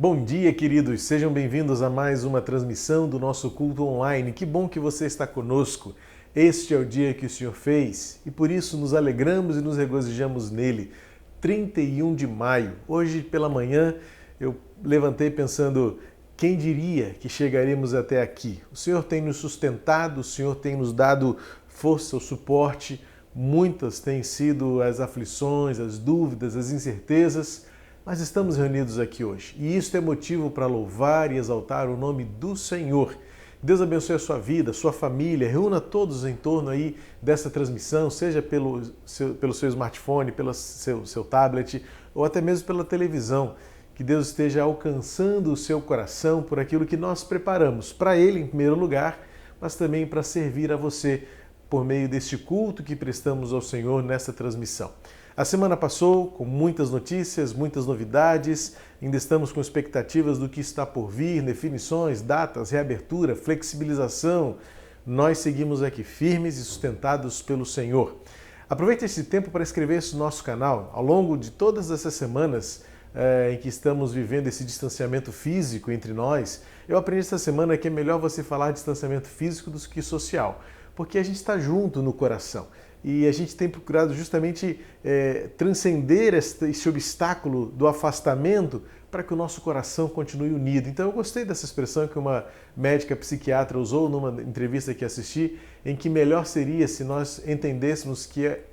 Bom dia, queridos. Sejam bem-vindos a mais uma transmissão do nosso culto online. Que bom que você está conosco. Este é o dia que o Senhor fez e por isso nos alegramos e nos regozijamos nele. 31 de maio. Hoje pela manhã eu levantei pensando, quem diria que chegaremos até aqui? O Senhor tem nos sustentado, o Senhor tem nos dado força, o suporte. Muitas têm sido as aflições, as dúvidas, as incertezas, mas estamos reunidos aqui hoje. E isso é motivo para louvar e exaltar o nome do Senhor. Deus abençoe a sua vida, sua família, reúna todos em torno aí dessa transmissão, seja pelo seu smartphone, pelo seu tablet ou até mesmo pela televisão. Que Deus esteja alcançando o seu coração por aquilo que nós preparamos para Ele em primeiro lugar, mas também para servir a você por meio deste culto que prestamos ao Senhor nessa transmissão. A semana passou com muitas notícias, muitas novidades, ainda estamos com expectativas do que está por vir, definições, datas, reabertura, flexibilização. Nós seguimos aqui firmes e sustentados pelo Senhor. Aproveite esse tempo para inscrever-se no nosso canal. Ao longo de todas essas semanas em que estamos vivendo esse distanciamento físico entre nós, eu aprendi essa semana que é melhor você falar de distanciamento físico do que social, porque a gente está junto no coração. E a gente tem procurado justamente transcender esse obstáculo do afastamento para que o nosso coração continue unido. Então eu gostei dessa expressão que uma médica psiquiatra usou numa entrevista que assisti, em que melhor seria se nós entendêssemos que é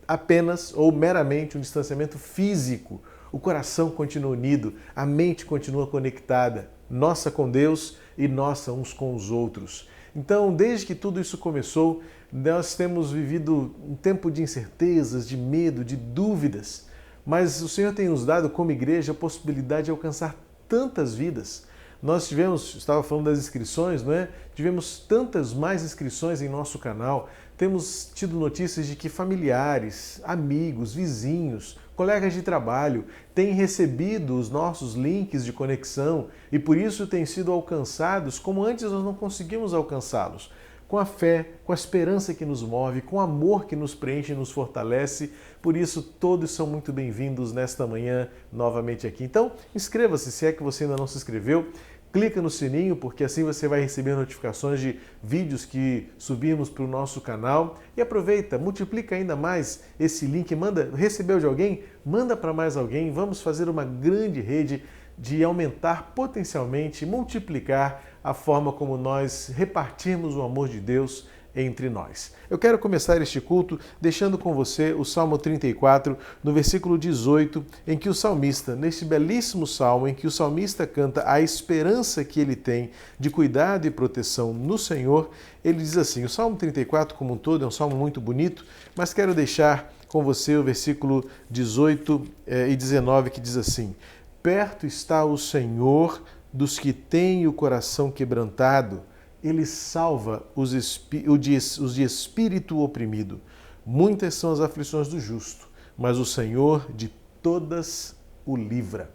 apenas ou meramente um distanciamento físico. O coração continua unido, a mente continua conectada, nossa com Deus e nossa uns com os outros. Então, desde que tudo isso começou, nós temos vivido um tempo de incertezas, de medo, de dúvidas, mas o Senhor tem nos dado como igreja a possibilidade de alcançar tantas vidas. Nós estava falando das inscrições, não é? Tivemos tantas mais inscrições em nosso canal, temos tido notícias de que familiares, amigos, vizinhos, colegas de trabalho têm recebido os nossos links de conexão e por isso têm sido alcançados como antes nós não conseguimos alcançá-los. Com a fé, com a esperança que nos move, com o amor que nos preenche e nos fortalece. Por isso, todos são muito bem-vindos nesta manhã novamente aqui. Então, inscreva-se se é que você ainda não se inscreveu. Clica no sininho, porque assim você vai receber notificações de vídeos que subimos para o nosso canal. E aproveita, multiplica ainda mais esse link, recebeu de alguém? Manda para mais alguém. Vamos fazer uma grande rede de aumentar potencialmente, multiplicar a forma como nós repartimos o amor de Deus entre nós. Eu quero começar este culto deixando com você o Salmo 34, no versículo 18, em que o salmista, neste belíssimo salmo, em que o salmista canta a esperança que ele tem de cuidado e proteção no Senhor, ele diz assim, o Salmo 34 como um todo é um salmo muito bonito, mas quero deixar com você o versículo 18 e 19 que diz assim, perto está o Senhor dos que têm o coração quebrantado, Ele salva os de espírito oprimido. Muitas são as aflições do justo, mas o Senhor de todas o livra.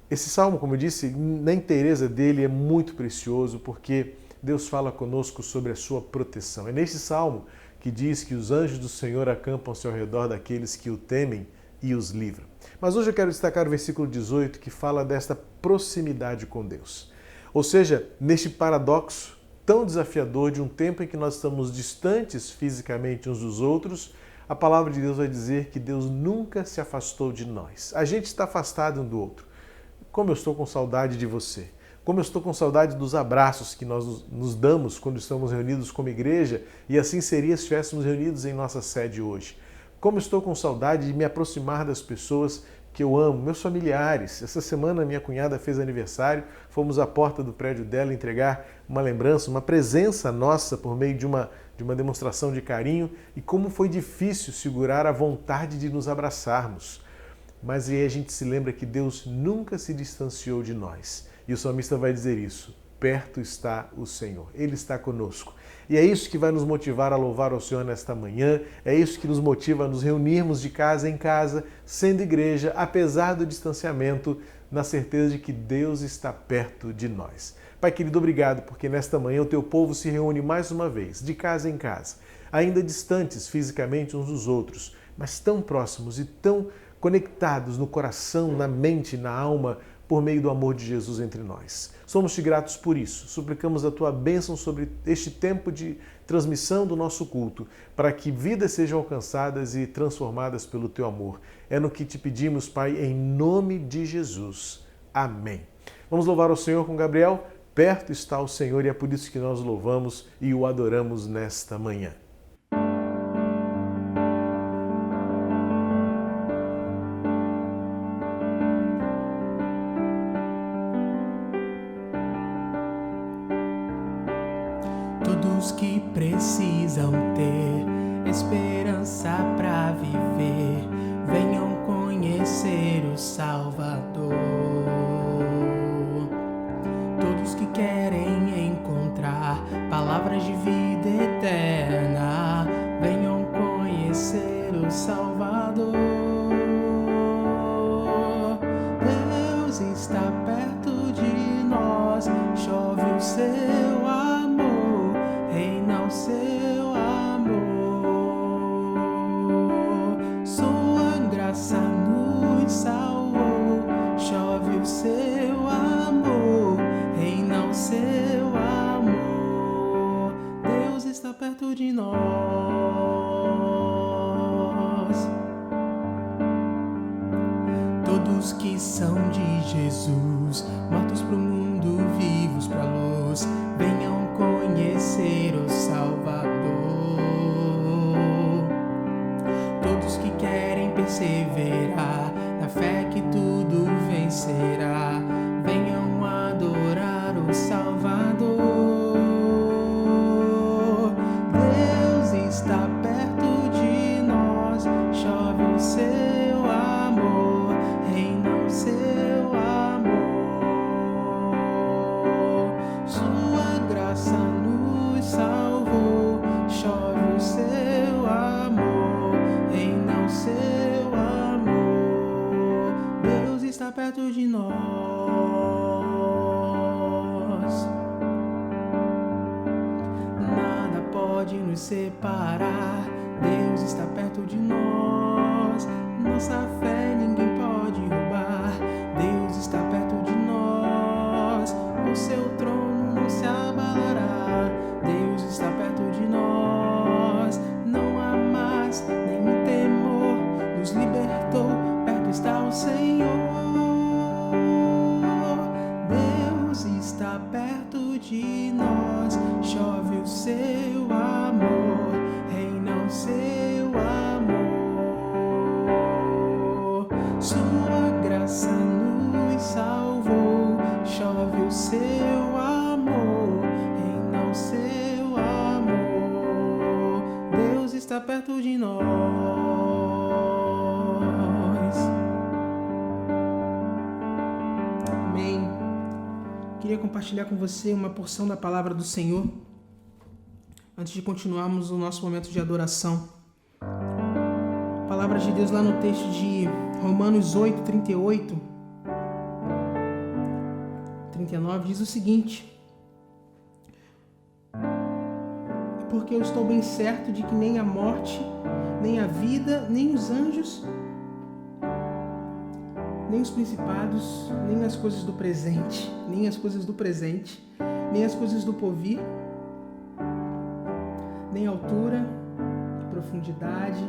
Esse salmo, como eu disse, na inteireza dele é muito precioso porque Deus fala conosco sobre a sua proteção. É nesse salmo que diz que os anjos do Senhor acampam-se ao redor daqueles que o temem e os livram. Mas hoje eu quero destacar o versículo 18 que fala desta proximidade com Deus. Ou seja, neste paradoxo tão desafiador de um tempo em que nós estamos distantes fisicamente uns dos outros, a palavra de Deus vai dizer que Deus nunca se afastou de nós. A gente está afastado um do outro. Como eu estou com saudade de você. Como eu estou com saudade dos abraços que nós nos damos quando estamos reunidos como igreja e assim seria se estivéssemos reunidos em nossa sede hoje. Como estou com saudade de me aproximar das pessoas que eu amo, meus familiares. Essa semana minha cunhada fez aniversário, fomos à porta do prédio dela entregar uma lembrança, uma presença nossa por meio de uma demonstração de carinho e como foi difícil segurar a vontade de nos abraçarmos. Mas aí a gente se lembra que Deus nunca se distanciou de nós. E o salmista vai dizer isso, perto está o Senhor, Ele está conosco. E é isso que vai nos motivar a louvar ao Senhor nesta manhã, é isso que nos motiva a nos reunirmos de casa em casa, sendo igreja, apesar do distanciamento, na certeza de que Deus está perto de nós. Pai querido, obrigado, porque nesta manhã o teu povo se reúne mais uma vez, de casa em casa, ainda distantes fisicamente uns dos outros, mas tão próximos e tão conectados no coração, na mente, na alma, por meio do amor de Jesus entre nós. Somos-te gratos por isso. Suplicamos a tua bênção sobre este tempo de transmissão do nosso culto, para que vidas sejam alcançadas e transformadas pelo teu amor. É no que te pedimos, Pai, em nome de Jesus. Amém. Vamos louvar o Senhor com Gabriel? Perto está o Senhor e é por isso que nós louvamos e o adoramos nesta manhã. Todos que precisam ter esperança para viver, venham conhecer o Salvador. Todos que querem encontrar palavras de vida eterna, venham conhecer o Salvador. Deus está perto de nós, chove o seu amor, reina o seu amor. Sua graça nos salvou, chove o seu amor, reina o seu amor. Deus está perto de nós. Todos que são de Jesus, mortos pro mundo, vivos pra luz, venham conhecer o Salvador. Todos que querem perseverar na fé que tudo vencerá, venham adorar o Salvador. Deus está perto de nós, chove o seu amor, reina o seu amor. Sua graça nos salvou, chove o seu amor, reina o seu amor. Deus está perto de nós. Nada pode nos separar, Deus está perto de nós. Nossa fé ninguém pode roubar, Deus está perto de nós. O seu trono não se abalará, Deus está perto de nós. Não há mais nenhum temor, nos libertou, perto está o Senhor. Deus está perto de nós, chove o seu amor, reina o seu amor. Sua graça nos salvou, chove o seu amor, reina o seu amor. Deus está perto de nós. Amém. Queria compartilhar com você uma porção da palavra do Senhor antes de continuarmos o nosso momento de adoração. A palavra de Deus lá no texto de Romanos 8, 38, 39 diz o seguinte: porque eu estou bem certo de que nem a morte, nem a vida, nem os anjos, nem os principados, nem as coisas do presente, nem as coisas do presente, nem as coisas do porvir, nem altura, profundidade,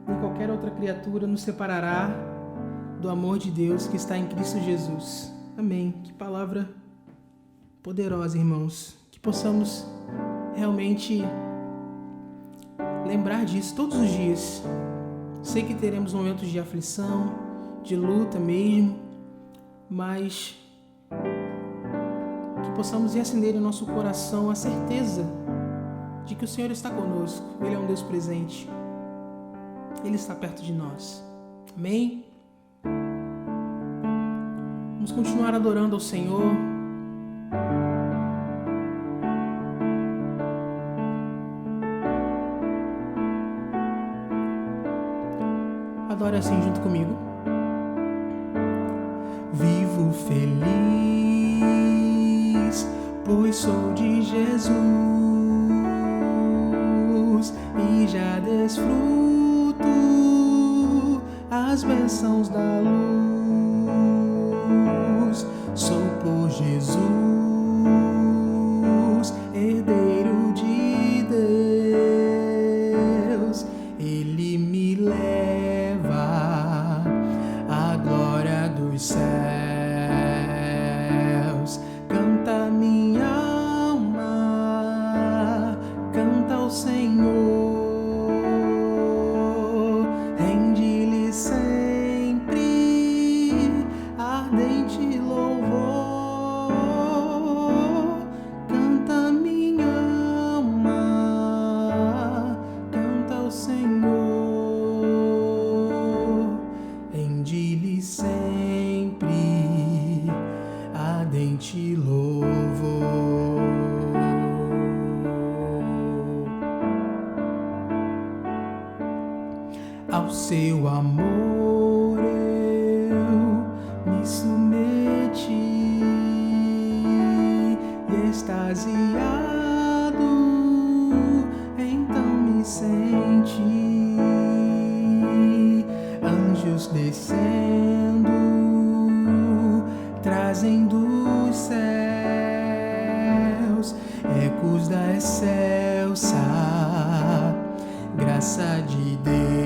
nem qualquer outra criatura nos separará do amor de Deus que está em Cristo Jesus. Amém. Que palavra poderosa, irmãos. Que possamos realmente lembrar disso todos os dias. Sei que teremos momentos de aflição, de luta mesmo, mas que possamos acender em nosso coração a certeza de que o Senhor está conosco. Ele é um Deus presente. Ele está perto de nós. Amém? Vamos continuar adorando ao Senhor. Adore assim junto comigo. Vivo feliz, pois sou de Jesus e já desfruto as bênçãos da luz. seu amor eu me submeti, e extasiado então me senti, anjos descendo, trazem dos céus ecos da excelsa graça de Deus.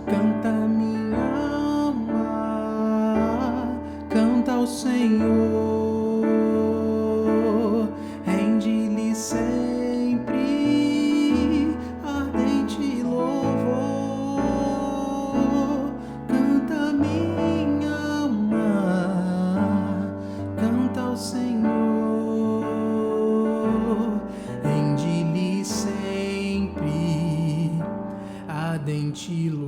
Canta minha alma, canta ao Senhor, rende-lhe sempre ardente louvor. Canta minha alma, canta ao Senhor, rende-lhe sempre ardente louvor.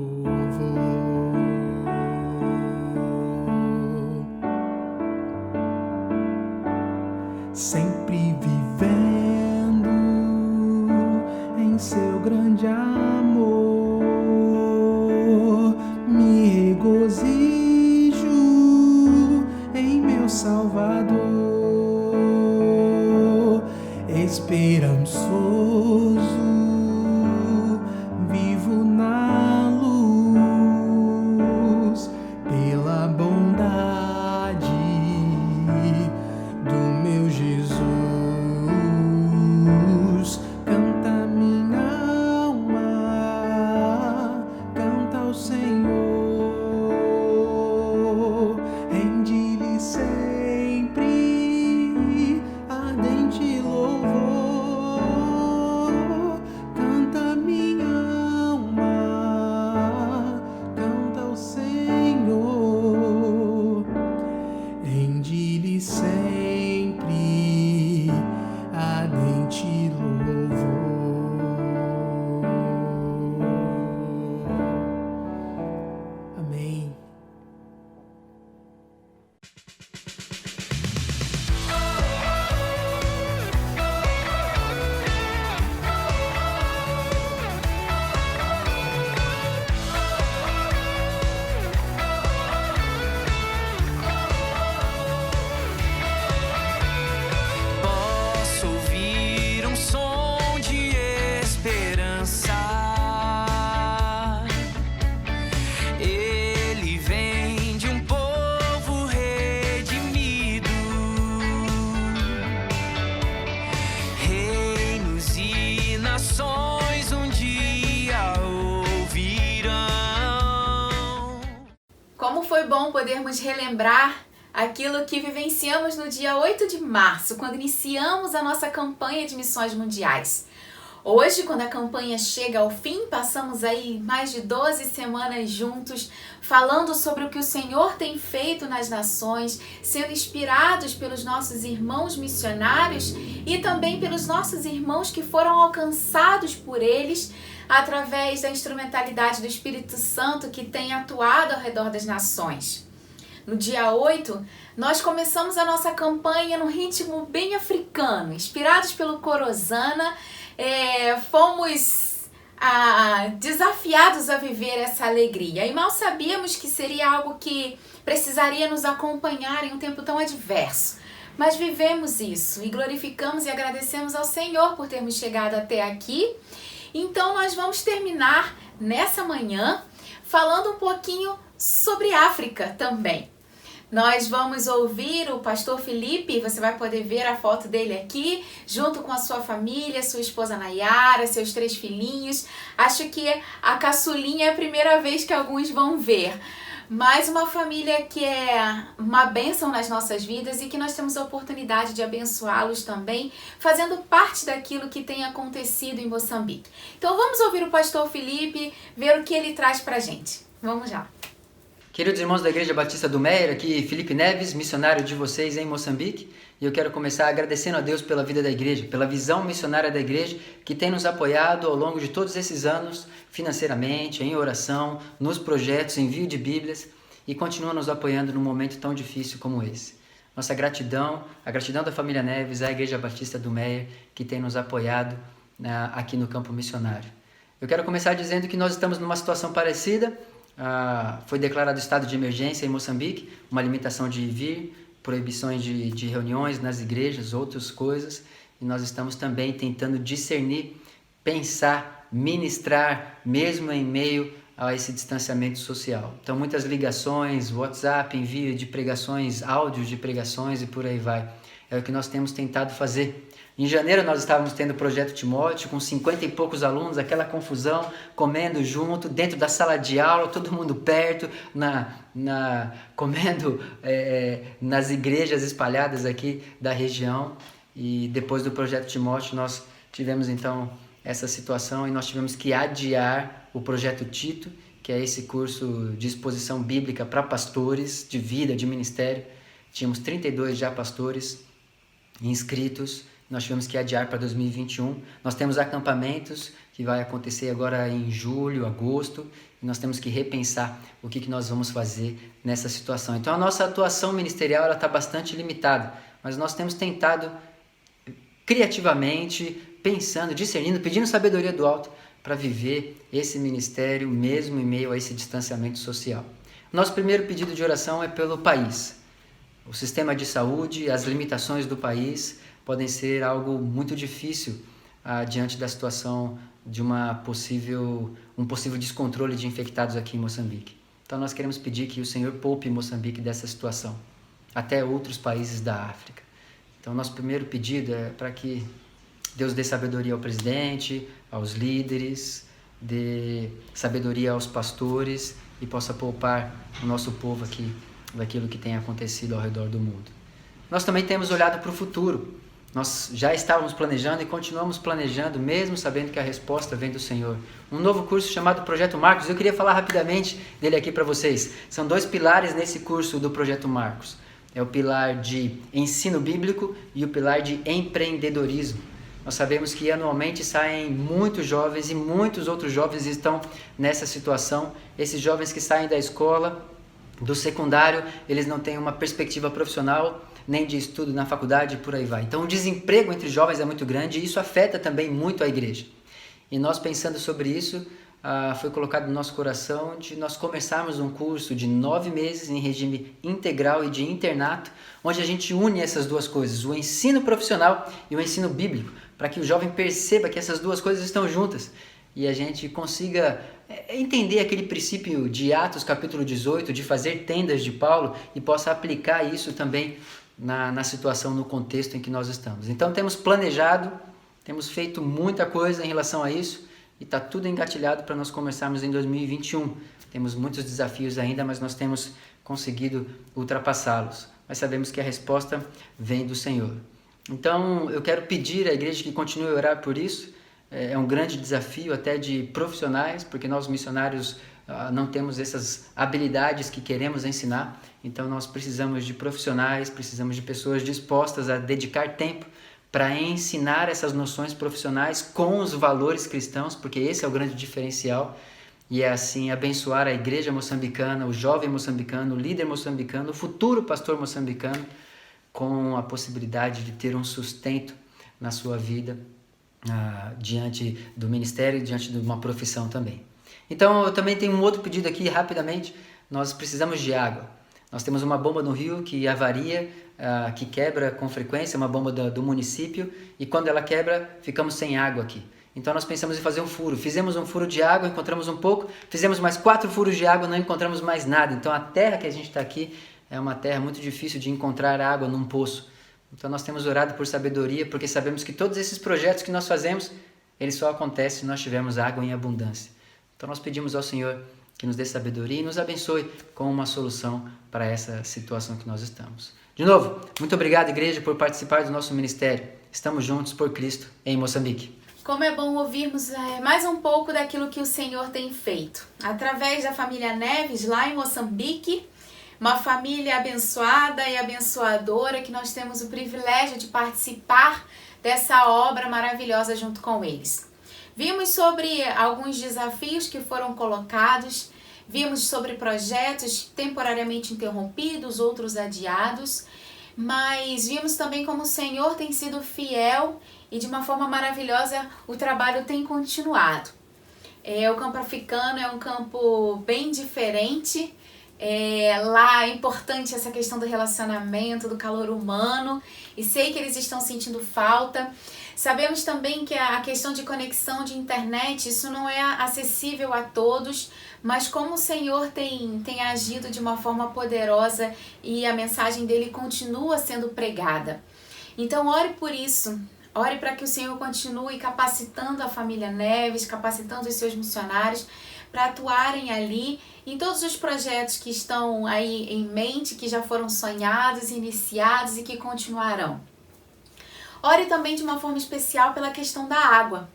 Sempre vivendo em seu grande amor, me regozijo em meu Salvador, esperançoso vivo na luz, pela bondade do meu Jesus. Canta minha alma, canta ao Senhor, rende-lhe sempre ardente louvor. Canta minha alma, canta ao Senhor, rende-lhe sempre ardente louvor. Amém. Posso ouvir um som de esperança. Ele vem de um povo redimido. Reinos e nações um dia ouvirão. Como foi bom podermos relembrar aquilo que vivenciamos no dia 8 de março, quando iniciamos a nossa campanha de missões mundiais. Hoje, quando a campanha chega ao fim, passamos aí mais de 12 semanas juntos, falando sobre o que o Senhor tem feito nas nações, sendo inspirados pelos nossos irmãos missionários e também pelos nossos irmãos que foram alcançados por eles através da instrumentalidade do Espírito Santo que tem atuado ao redor das nações. No dia 8, nós começamos a nossa campanha num ritmo bem africano, inspirados pelo Corozana. Fomos desafiados a viver essa alegria e mal sabíamos que seria algo que precisaria nos acompanhar em um tempo tão adverso. Mas vivemos isso e glorificamos e agradecemos ao Senhor por termos chegado até aqui. Então nós vamos terminar nessa manhã falando um pouquinho sobre África também. Nós vamos ouvir o pastor Felipe, você vai poder ver a foto dele aqui, junto com a sua família, sua esposa Nayara, seus 3 filhinhos. Acho que a caçulinha é a primeira vez que alguns vão ver. Mas uma família que é uma bênção nas nossas vidas e que nós temos a oportunidade de abençoá-los também, fazendo parte daquilo que tem acontecido em Moçambique. Então vamos ouvir o pastor Felipe, ver o que ele traz pra gente. Vamos lá. Queridos irmãos da Igreja Batista do Meyer, aqui Felipe Neves, missionário de vocês em Moçambique, e eu quero começar agradecendo a Deus pela vida da igreja, pela visão missionária da igreja que tem nos apoiado ao longo de todos esses anos, financeiramente, em oração, nos projetos, envio de Bíblias, e continua nos apoiando num momento tão difícil como esse. Nossa gratidão, a gratidão da família Neves, à Igreja Batista do Meyer, que tem nos apoiado aqui no campo missionário. Eu quero começar dizendo que nós estamos numa situação parecida. Foi declarado estado de emergência em Moçambique, uma limitação de vir, proibições de reuniões nas igrejas, outras coisas. E nós estamos também tentando discernir, pensar, ministrar, mesmo em meio a esse distanciamento social. Então, muitas ligações, WhatsApp, envio de pregações, áudios de pregações e por aí vai. É o que nós temos tentado fazer. Em janeiro nós estávamos tendo o Projeto Timóteo, com 50 e poucos alunos, aquela confusão, comendo junto, dentro da sala de aula, todo mundo perto, comendo nas igrejas espalhadas aqui da região. E depois do Projeto Timóteo nós tivemos então essa situação e nós tivemos que adiar o Projeto Tito, que é esse curso de exposição bíblica para pastores, de vida, de ministério. Tínhamos 32 já pastores inscritos. Nós tivemos que adiar para 2021. Nós temos acampamentos que vai acontecer agora em julho, agosto, e nós temos que repensar o que nós vamos fazer nessa situação. Então a nossa atuação ministerial está bastante limitada, mas nós temos tentado criativamente, pensando, discernindo, pedindo sabedoria do alto para viver esse ministério mesmo em meio a esse distanciamento social. Nosso primeiro pedido de oração é pelo país. O sistema de saúde, as limitações do país podem ser algo muito difícil diante da situação de um possível descontrole de infectados aqui em Moçambique. Então nós queremos pedir que o Senhor poupe Moçambique dessa situação, até outros países da África. Então nosso primeiro pedido é para que Deus dê sabedoria ao presidente, aos líderes, dê sabedoria aos pastores e possa poupar o nosso povo aqui daquilo que tem acontecido ao redor do mundo. Nós também temos olhado para o futuro. Nós já estávamos planejando e continuamos planejando, mesmo sabendo que a resposta vem do Senhor. Um novo curso chamado Projeto Marcos. Eu queria falar rapidamente dele aqui para vocês. São 2 pilares nesse curso do Projeto Marcos. É o pilar de ensino bíblico e o pilar de empreendedorismo. Nós sabemos que anualmente saem muitos jovens e muitos outros jovens estão nessa situação. Esses jovens que saem da escola, do secundário, eles não têm uma perspectiva profissional, nem de estudo na faculdade e por aí vai. Então o desemprego entre jovens é muito grande e isso afeta também muito a igreja. E nós pensando sobre isso, foi colocado no nosso coração de nós começarmos um curso de 9 meses em regime integral e de internato, onde a gente une essas duas coisas, o ensino profissional e o ensino bíblico, para que o jovem perceba que essas duas coisas estão juntas e a gente consiga entender aquele princípio de Atos capítulo 18, de fazer tendas de Paulo e possa aplicar isso também na situação, no contexto em que nós estamos. Então temos planejado, temos feito muita coisa em relação a isso e está tudo engatilhado para nós começarmos em 2021. Temos muitos desafios ainda, mas nós temos conseguido ultrapassá-los. Mas sabemos que a resposta vem do Senhor. Então eu quero pedir à igreja que continue a orar por isso. É um grande desafio até de profissionais, porque nós missionários não temos essas habilidades que queremos ensinar. Então nós precisamos de profissionais, precisamos de pessoas dispostas a dedicar tempo para ensinar essas noções profissionais com os valores cristãos, porque esse é o grande diferencial. E é assim abençoar a igreja moçambicana, o jovem moçambicano, o líder moçambicano, o futuro pastor moçambicano, com a possibilidade de ter um sustento na sua vida diante do ministério e diante de uma profissão também. Então eu também tenho um outro pedido aqui rapidamente. Nós precisamos de água. Nós temos uma bomba no rio que avaria, que quebra com frequência, uma bomba do município, e quando ela quebra ficamos sem água aqui. Então nós pensamos em fazer um furo. Fizemos um furo de água, encontramos um pouco, fizemos mais 4 furos de água, não encontramos mais nada. Então a terra que a gente está aqui é uma terra muito difícil de encontrar água num poço. Então nós temos orado por sabedoria, porque sabemos que todos esses projetos que nós fazemos, eles só acontecem se nós tivermos água em abundância. Então nós pedimos ao Senhor que nos dê sabedoria e nos abençoe com uma solução para essa situação que nós estamos. De novo, muito obrigado, igreja, por participar do nosso ministério. Estamos juntos por Cristo em Moçambique. Como é bom ouvirmos mais um pouco daquilo que o Senhor tem feito. Através da família Neves, lá em Moçambique, uma família abençoada e abençoadora, que nós temos o privilégio de participar dessa obra maravilhosa junto com eles. Vimos sobre alguns desafios que foram colocados, vimos sobre projetos temporariamente interrompidos, outros adiados, mas vimos também como o Senhor tem sido fiel e de uma forma maravilhosa o trabalho tem continuado. O campo africano é um campo bem diferente. Lá é importante essa questão do relacionamento, do calor humano, e sei que eles estão sentindo falta. Sabemos também que a questão de conexão de internet, isso não é acessível a todos, mas como o Senhor tem agido de uma forma poderosa e a mensagem dele continua sendo pregada. Então ore por isso. Ore para que o Senhor continue capacitando a família Neves, capacitando os seus missionários para atuarem ali em todos os projetos que estão aí em mente, que já foram sonhados, iniciados e que continuarão. Ore também de uma forma especial pela questão da água.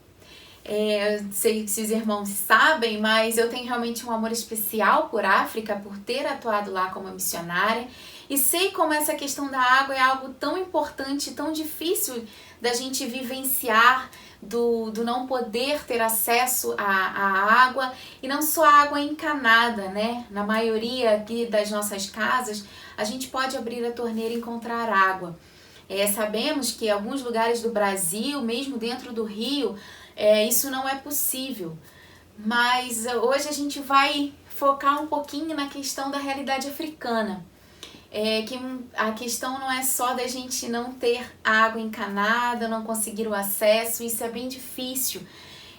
Não sei se os irmãos sabem, mas eu tenho realmente um amor especial por África, por ter atuado lá como missionária. E sei como essa questão da água é algo tão importante, tão difícil da gente vivenciar, do não poder ter acesso à água, e não só água encanada, né? Na maioria aqui das nossas casas, a gente pode abrir a torneira e encontrar água. Sabemos que em alguns lugares do Brasil, mesmo dentro do Rio, isso não é possível. Mas hoje a gente vai focar um pouquinho na questão da realidade africana. Que a questão não é só da gente não ter água encanada, não conseguir o acesso, isso é bem difícil.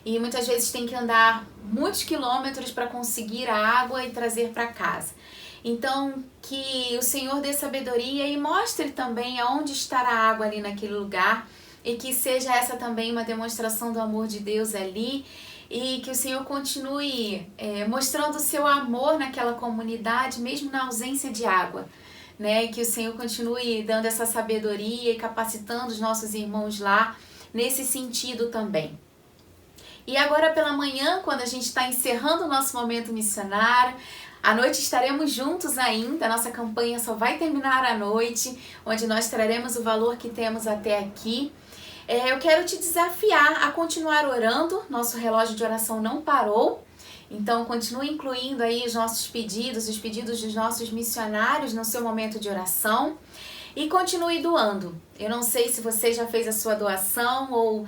E muitas vezes tem que andar muitos quilômetros para conseguir a água e trazer para casa. Então, que o Senhor dê sabedoria e mostre também aonde está a água ali naquele lugar, e que seja essa também uma demonstração do amor de Deus ali, e que o Senhor continue mostrando o seu amor naquela comunidade, mesmo na ausência de água, né? Que o Senhor continue dando essa sabedoria e capacitando os nossos irmãos lá nesse sentido também. E agora pela manhã, quando a gente está encerrando o nosso momento missionário, à noite estaremos juntos ainda, a nossa campanha só vai terminar à noite, onde nós traremos o valor que temos até aqui. Eu quero te desafiar a continuar orando, nosso relógio de oração não parou, então continue incluindo aí os nossos pedidos, os pedidos dos nossos missionários no seu momento de oração, e continue doando. Eu não sei se você já fez a sua doação ou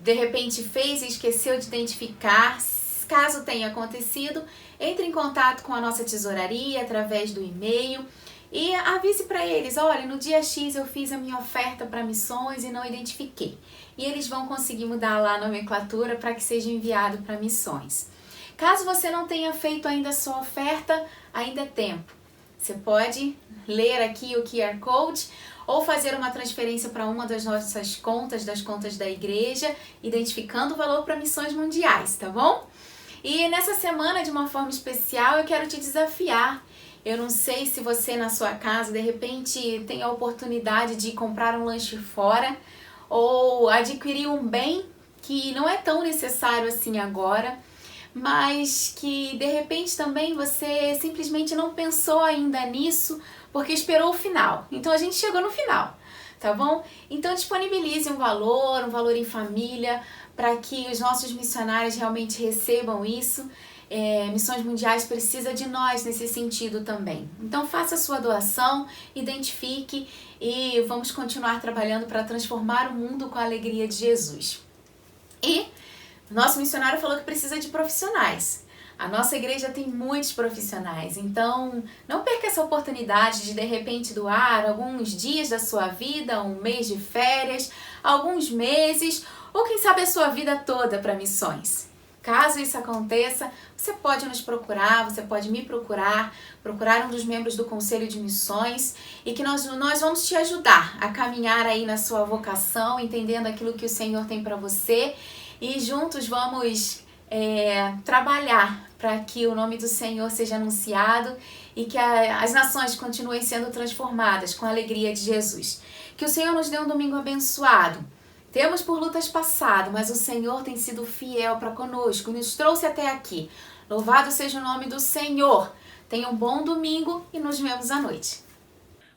de repente fez e esqueceu de identificar. Caso tenha acontecido, entre em contato com a nossa tesouraria através do e-mail e avise para eles: olha, no dia X eu fiz a minha oferta para missões e não identifiquei. E eles vão conseguir mudar lá a nomenclatura para que seja enviado para missões. Caso você não tenha feito ainda a sua oferta, ainda é tempo. Você pode ler aqui o QR Code ou fazer uma transferência para uma das nossas contas, das contas da igreja, identificando o valor para missões mundiais, tá bom? E nessa semana, de uma forma especial, eu quero te desafiar. Eu não sei se você na sua casa, de repente, tem a oportunidade de comprar um lanche fora ou adquirir um bem que não é tão necessário assim agora, mas que de repente também você simplesmente não pensou ainda nisso porque esperou o final. Então a gente chegou no final, tá bom? Então disponibilize um valor em família, para que os nossos missionários realmente recebam isso. Missões Mundiais precisa de nós nesse sentido também. Então faça a sua doação, identifique e vamos continuar trabalhando para transformar o mundo com a alegria de Jesus. E nosso missionário falou que precisa de profissionais. A nossa igreja tem muitos profissionais, então não perca essa oportunidade de repente doar alguns dias da sua vida, um mês de férias, alguns meses, ou quem sabe a sua vida toda para missões. Caso isso aconteça, você pode nos procurar, você pode me procurar um dos membros do Conselho de Missões, e que nós vamos te ajudar a caminhar aí na sua vocação, entendendo aquilo que o Senhor tem para você, e juntos vamos trabalhar para que o nome do Senhor seja anunciado e que as nações continuem sendo transformadas com a alegria de Jesus. Que o Senhor nos dê um domingo abençoado. Temos por lutas passado, mas o Senhor tem sido fiel para conosco, nos trouxe até aqui. Louvado seja o nome do Senhor. Tenha um bom domingo e nos vemos à noite.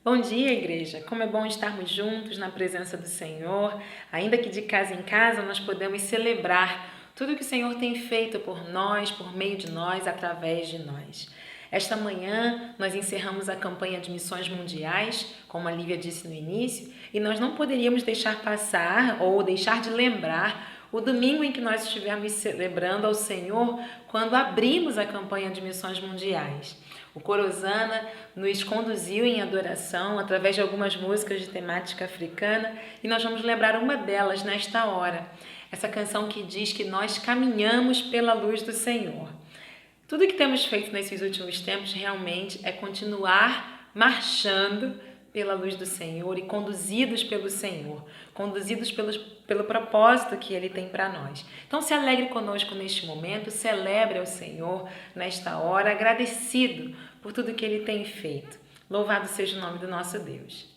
Bom dia, igreja! Como é bom estarmos juntos na presença do Senhor. Ainda que de casa em casa, nós podemos celebrar tudo que o Senhor tem feito por nós, por meio de nós, através de nós. Esta manhã, nós encerramos a campanha de missões mundiais, como a Lívia disse no início, e nós não poderíamos deixar passar ou deixar de lembrar o domingo em que nós estivemos celebrando ao Senhor quando abrimos a campanha de missões mundiais. O Coro Osana nos conduziu em adoração através de algumas músicas de temática africana e nós vamos lembrar uma delas nesta hora. Essa canção que diz que nós caminhamos pela luz do Senhor. Tudo que temos feito nesses últimos tempos realmente é continuar marchando pela luz do Senhor e conduzidos pelo Senhor, conduzidos pelo propósito que Ele tem para nós. Então se alegre conosco neste momento, celebre ao Senhor nesta hora, agradecido por tudo que Ele tem feito. Louvado seja o nome do nosso Deus.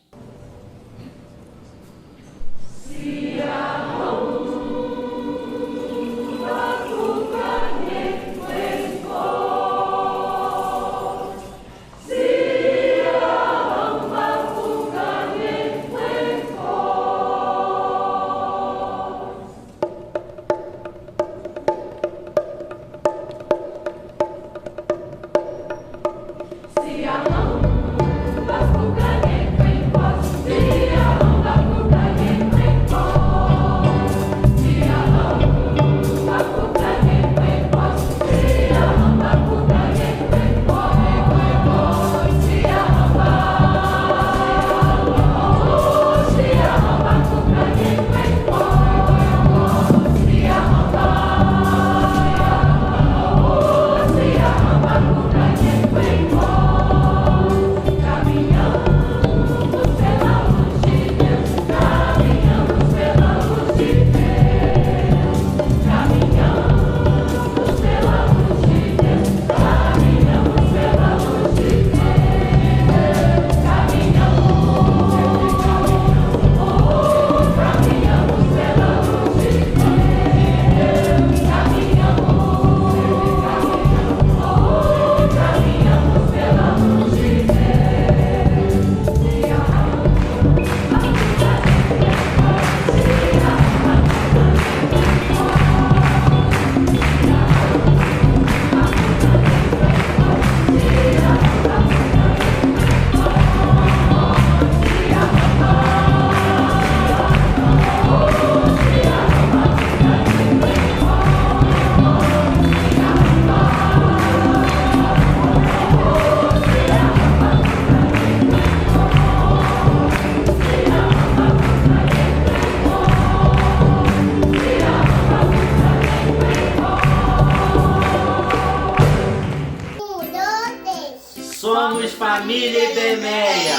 Somos família Ibemeia,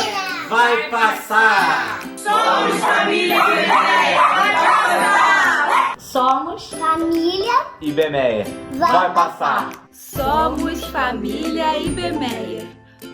vai passar! Somos família Ibemeia, vai passar! Somos família Ibemeia, vai passar! Somos família Ibemeia,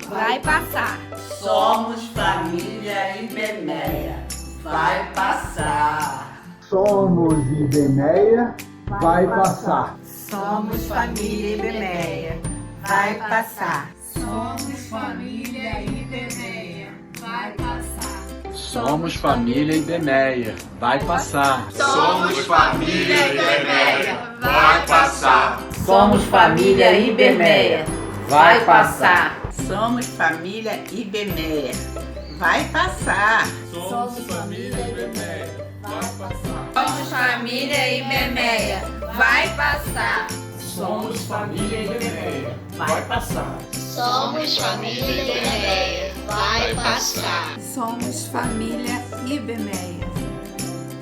vai passar! Somos família Ibemeia, vai passar! Somos Ibemeia, vai passar! Somos família Ibemeia, vai passar! Somos família Ibemeia, vai passar. Somos família Ibemeia, vai passar. Somos família Ibemeia, vai passar. Somos família Ibemeia, vai passar. Somos família Ibemeia, vai passar. Somos família Ibemeia, vai passar. Somos família Ibemeia, vai passar. Somos família Ibemeia, vai passar. Somos família Ibemeia, vai passar. Somos família Ibemeia,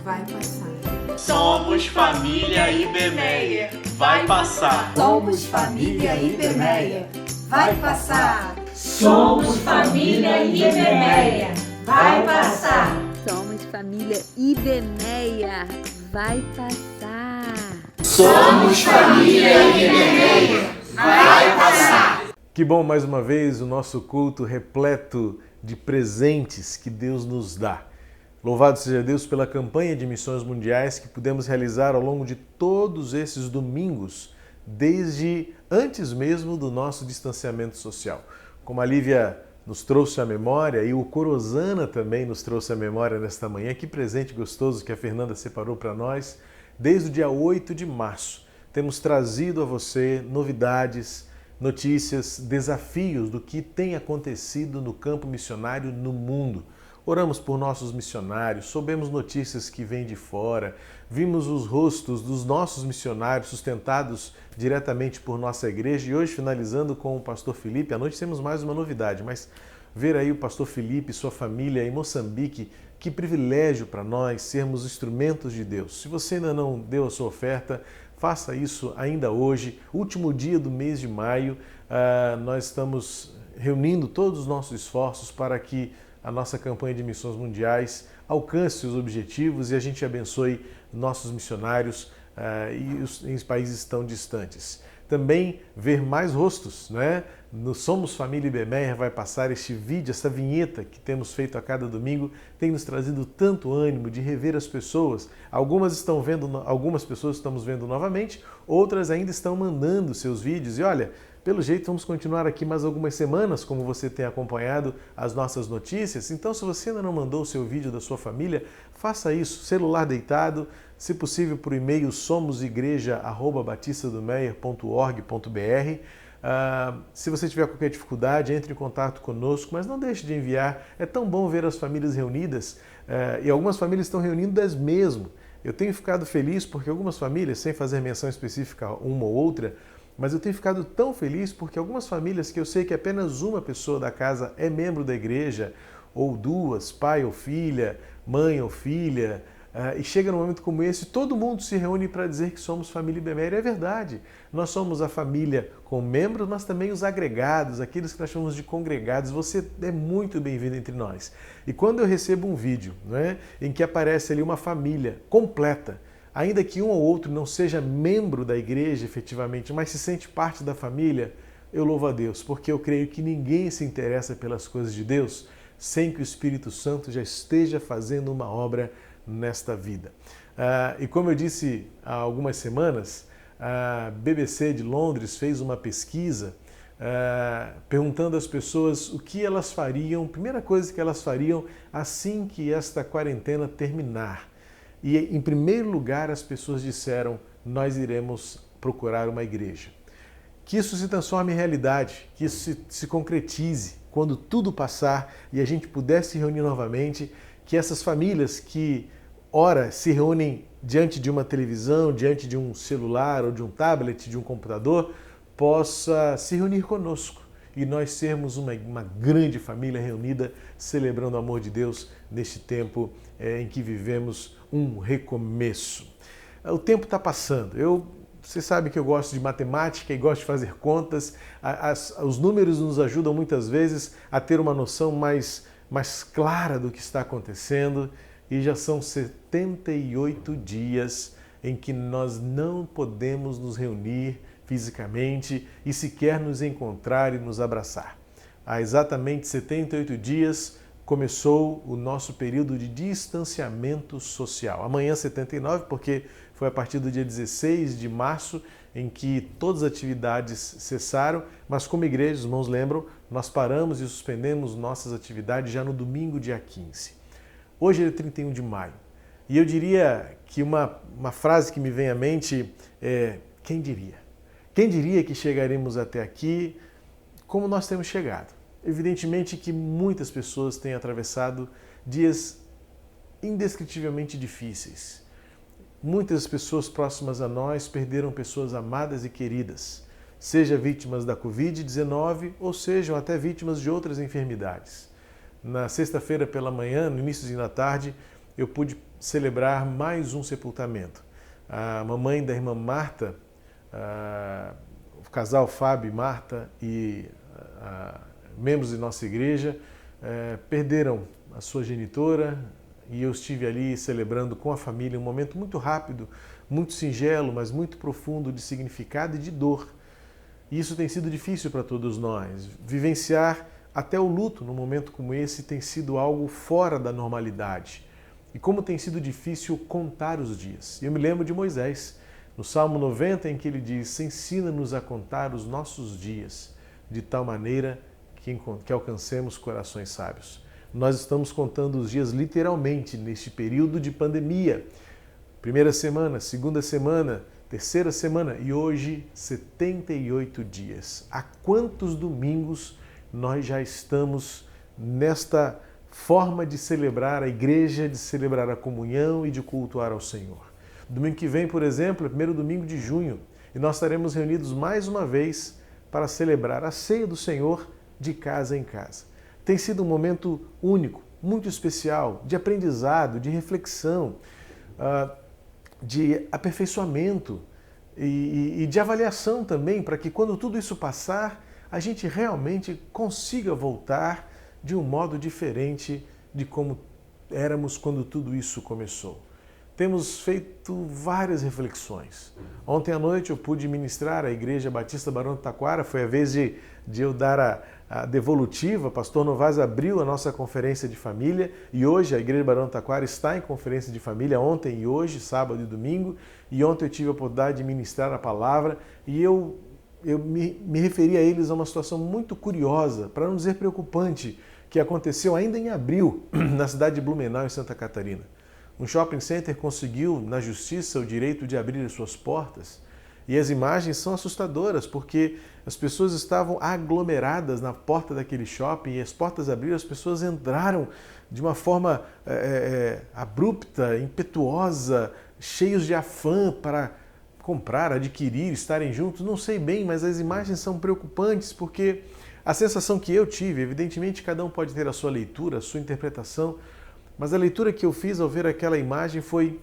vai passar. Somos família Ibemeia, vai passar. Somos família Ibemeia, vai passar. Somos família Ibemeia, vai passar. Somos família Ibemeia, vai passar. Somos família Ibemeia, vai passar. Que bom, mais uma vez, o nosso culto repleto de presentes que Deus nos dá. Louvado seja Deus pela campanha de missões mundiais que pudemos realizar ao longo de todos esses domingos, desde antes mesmo do nosso distanciamento social. Como a Lívia nos trouxe à memória e o Coro Osana também nos trouxe à memória nesta manhã, que presente gostoso que a Fernanda separou para nós. Desde o dia 8 de março, temos trazido a você novidades, notícias, desafios do que tem acontecido no campo missionário no mundo. oramos por nossos missionários, soubemos notícias que vêm de fora, vimos os rostos dos nossos missionários sustentados diretamente por nossa igreja e hoje, finalizando com o pastor Felipe, à noite temos mais uma novidade, mas ver aí o pastor Felipe e sua família em Moçambique, que privilégio para nós sermos instrumentos de Deus. Se você ainda não deu a sua oferta, faça isso ainda hoje, último dia do mês de maio. Nós estamos reunindo todos os nossos esforços para que a nossa campanha de missões mundiais alcance os objetivos e a gente abençoe nossos missionários em países tão distantes. Também ver mais rostos, né? No Somos Família IBMEA vai passar este vídeo, essa vinheta que temos feito a cada domingo, tem nos trazido tanto ânimo de rever as pessoas. Algumas pessoas estamos vendo novamente, outras ainda estão mandando seus vídeos. E olha, pelo jeito vamos continuar aqui mais algumas semanas, como você tem acompanhado as nossas notícias. Então, se você ainda não mandou o seu vídeo da sua família, faça isso, celular deitado, se possível por e-mail somosigreja@batistadomeia.org.br. Se você tiver qualquer dificuldade, entre em contato conosco, mas não deixe de enviar. É tão bom ver as famílias reunidas e algumas famílias estão reunidas mesmo. Eu tenho ficado feliz porque algumas famílias, sem fazer menção específica uma ou outra, mas eu tenho ficado tão feliz porque algumas famílias que eu sei que apenas uma pessoa da casa é membro da igreja, ou duas, pai ou filha, mãe ou filha, e chega num momento como esse, todo mundo se reúne para dizer que somos família IBMEA. É verdade, nós somos a família com membros, mas também os agregados, aqueles que nós chamamos de congregados. Você é muito bem-vindo entre nós. E quando eu recebo um vídeo, né, em que aparece ali uma família completa, ainda que um ou outro não seja membro da igreja efetivamente, mas se sente parte da família, eu louvo a Deus, porque eu creio que ninguém se interessa pelas coisas de Deus sem que o Espírito Santo já esteja fazendo uma obra nesta vida. E como eu disse há algumas semanas, a BBC de Londres fez uma pesquisa perguntando às pessoas o que elas fariam, primeira coisa que elas fariam assim que esta quarentena terminar. E em primeiro lugar as pessoas disseram: nós iremos procurar uma igreja. Que isso se transforme em realidade, que isso se concretize quando tudo passar e a gente puder se reunir novamente, que essas famílias que ora se reúnem diante de uma televisão, diante de um celular ou de um tablet, de um computador, possa se reunir conosco e nós sermos uma grande família reunida celebrando o amor de Deus neste tempo em que vivemos um recomeço. O tempo está passando. Você sabe que eu gosto de matemática e gosto de fazer contas. Os números nos ajudam muitas vezes a ter uma noção mais clara do que está acontecendo. E já são 78 dias em que nós não podemos nos reunir fisicamente e sequer nos encontrar e nos abraçar. Há exatamente 78 dias começou o nosso período de distanciamento social. Amanhã 79, porque foi a partir do dia 16 de março em que todas as atividades cessaram, mas como igreja, os irmãos lembram, nós paramos e suspendemos nossas atividades já no domingo, dia 15. Hoje é 31 de maio e eu diria que uma frase que me vem à mente é: quem diria? Quem diria que chegaremos até aqui como nós temos chegado? Evidentemente que muitas pessoas têm atravessado dias indescritivelmente difíceis. Muitas pessoas próximas a nós perderam pessoas amadas e queridas, seja vítimas da Covid-19 ou sejam até vítimas de outras enfermidades. Na sexta-feira pela manhã, no início da tarde, eu pude celebrar mais um sepultamento. A mamãe da irmã Marta, o casal Fábio e Marta e membros de nossa igreja perderam a sua genitora e eu estive ali celebrando com a família um momento muito rápido, muito singelo, mas muito profundo de significado e de dor. E isso tem sido difícil para todos nós. Vivenciar até o luto num momento como esse tem sido algo fora da normalidade. E como tem sido difícil contar os dias. Eu me lembro de Moisés, no Salmo 90, em que ele diz: ensina-nos a contar os nossos dias, de tal maneira que alcancemos corações sábios. Nós estamos contando os dias literalmente neste período de pandemia. Primeira semana, segunda semana, terceira semana e hoje 78 dias. Há quantos domingos nós já estamos nesta forma de celebrar a igreja, de celebrar a comunhão e de cultuar ao Senhor. Domingo que vem, por exemplo, é o primeiro domingo de junho, e nós estaremos reunidos mais uma vez para celebrar a ceia do Senhor de casa em casa. Tem sido um momento único, muito especial, de aprendizado, de reflexão, de aperfeiçoamento e de avaliação também, para que quando tudo isso passar, a gente realmente consiga voltar de um modo diferente de como éramos quando tudo isso começou. Temos feito várias reflexões. Ontem à noite eu pude ministrar a Igreja Batista Barão do Taquara, foi a vez de eu dar a devolutiva. Pastor Novaes abriu a nossa conferência de família e hoje a Igreja Barão do Taquara está em conferência de família, ontem e hoje, sábado e domingo, e ontem eu tive a oportunidade de ministrar a palavra e eu me referi a eles a uma situação muito curiosa, para não dizer preocupante, que aconteceu ainda em abril, na cidade de Blumenau, em Santa Catarina. Um shopping center conseguiu, na justiça, o direito de abrir as suas portas e as imagens são assustadoras porque as pessoas estavam aglomeradas na porta daquele shopping e as portas abriram, as pessoas entraram de uma forma abrupta, impetuosa, cheios de afã para comprar, adquirir, estarem juntos. Não sei bem, mas as imagens são preocupantes porque a sensação que eu tive, evidentemente cada um pode ter a sua leitura, a sua interpretação, mas a leitura que eu fiz ao ver aquela imagem foi: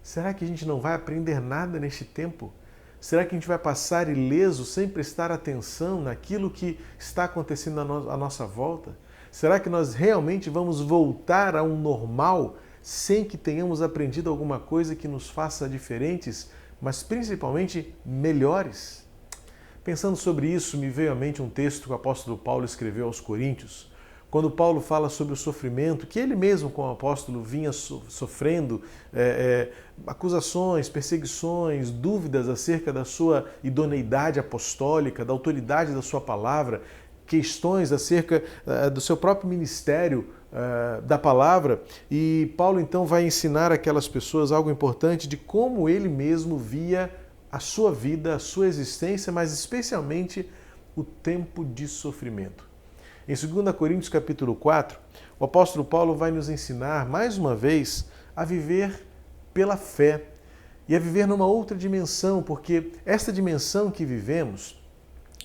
será que a gente não vai aprender nada neste tempo? Será que a gente vai passar ileso sem prestar atenção naquilo que está acontecendo à nossa volta? Será que nós realmente vamos voltar a um normal sem que tenhamos aprendido alguma coisa que nos faça diferentes, mas principalmente melhores? Pensando sobre isso, me veio à mente um texto que o apóstolo Paulo escreveu aos Coríntios, quando Paulo fala sobre o sofrimento que ele mesmo, como apóstolo, vinha sofrendo, acusações, perseguições, dúvidas acerca da sua idoneidade apostólica, da autoridade da sua palavra, questões acerca do seu próprio ministério da palavra. E Paulo então vai ensinar aquelas pessoas algo importante de como ele mesmo via a sua vida, a sua existência, mas especialmente o tempo de sofrimento. Em 2 Coríntios capítulo 4, o apóstolo Paulo vai nos ensinar, mais uma vez, a viver pela fé e a viver numa outra dimensão, porque esta dimensão que vivemos,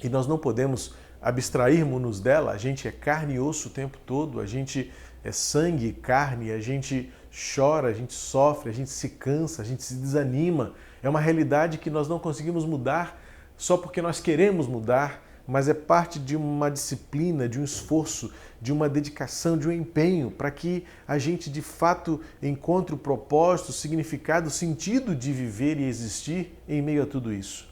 e nós não podemos abstrairmos-nos dela, a gente é carne e osso o tempo todo, a gente é sangue e carne, a gente chora, a gente sofre, a gente se cansa, a gente se desanima. É uma realidade que nós não conseguimos mudar só porque nós queremos mudar, mas é parte de uma disciplina, de um esforço, de uma dedicação, de um empenho, para que a gente de fato encontre o propósito, o significado, o sentido de viver e existir em meio a tudo isso.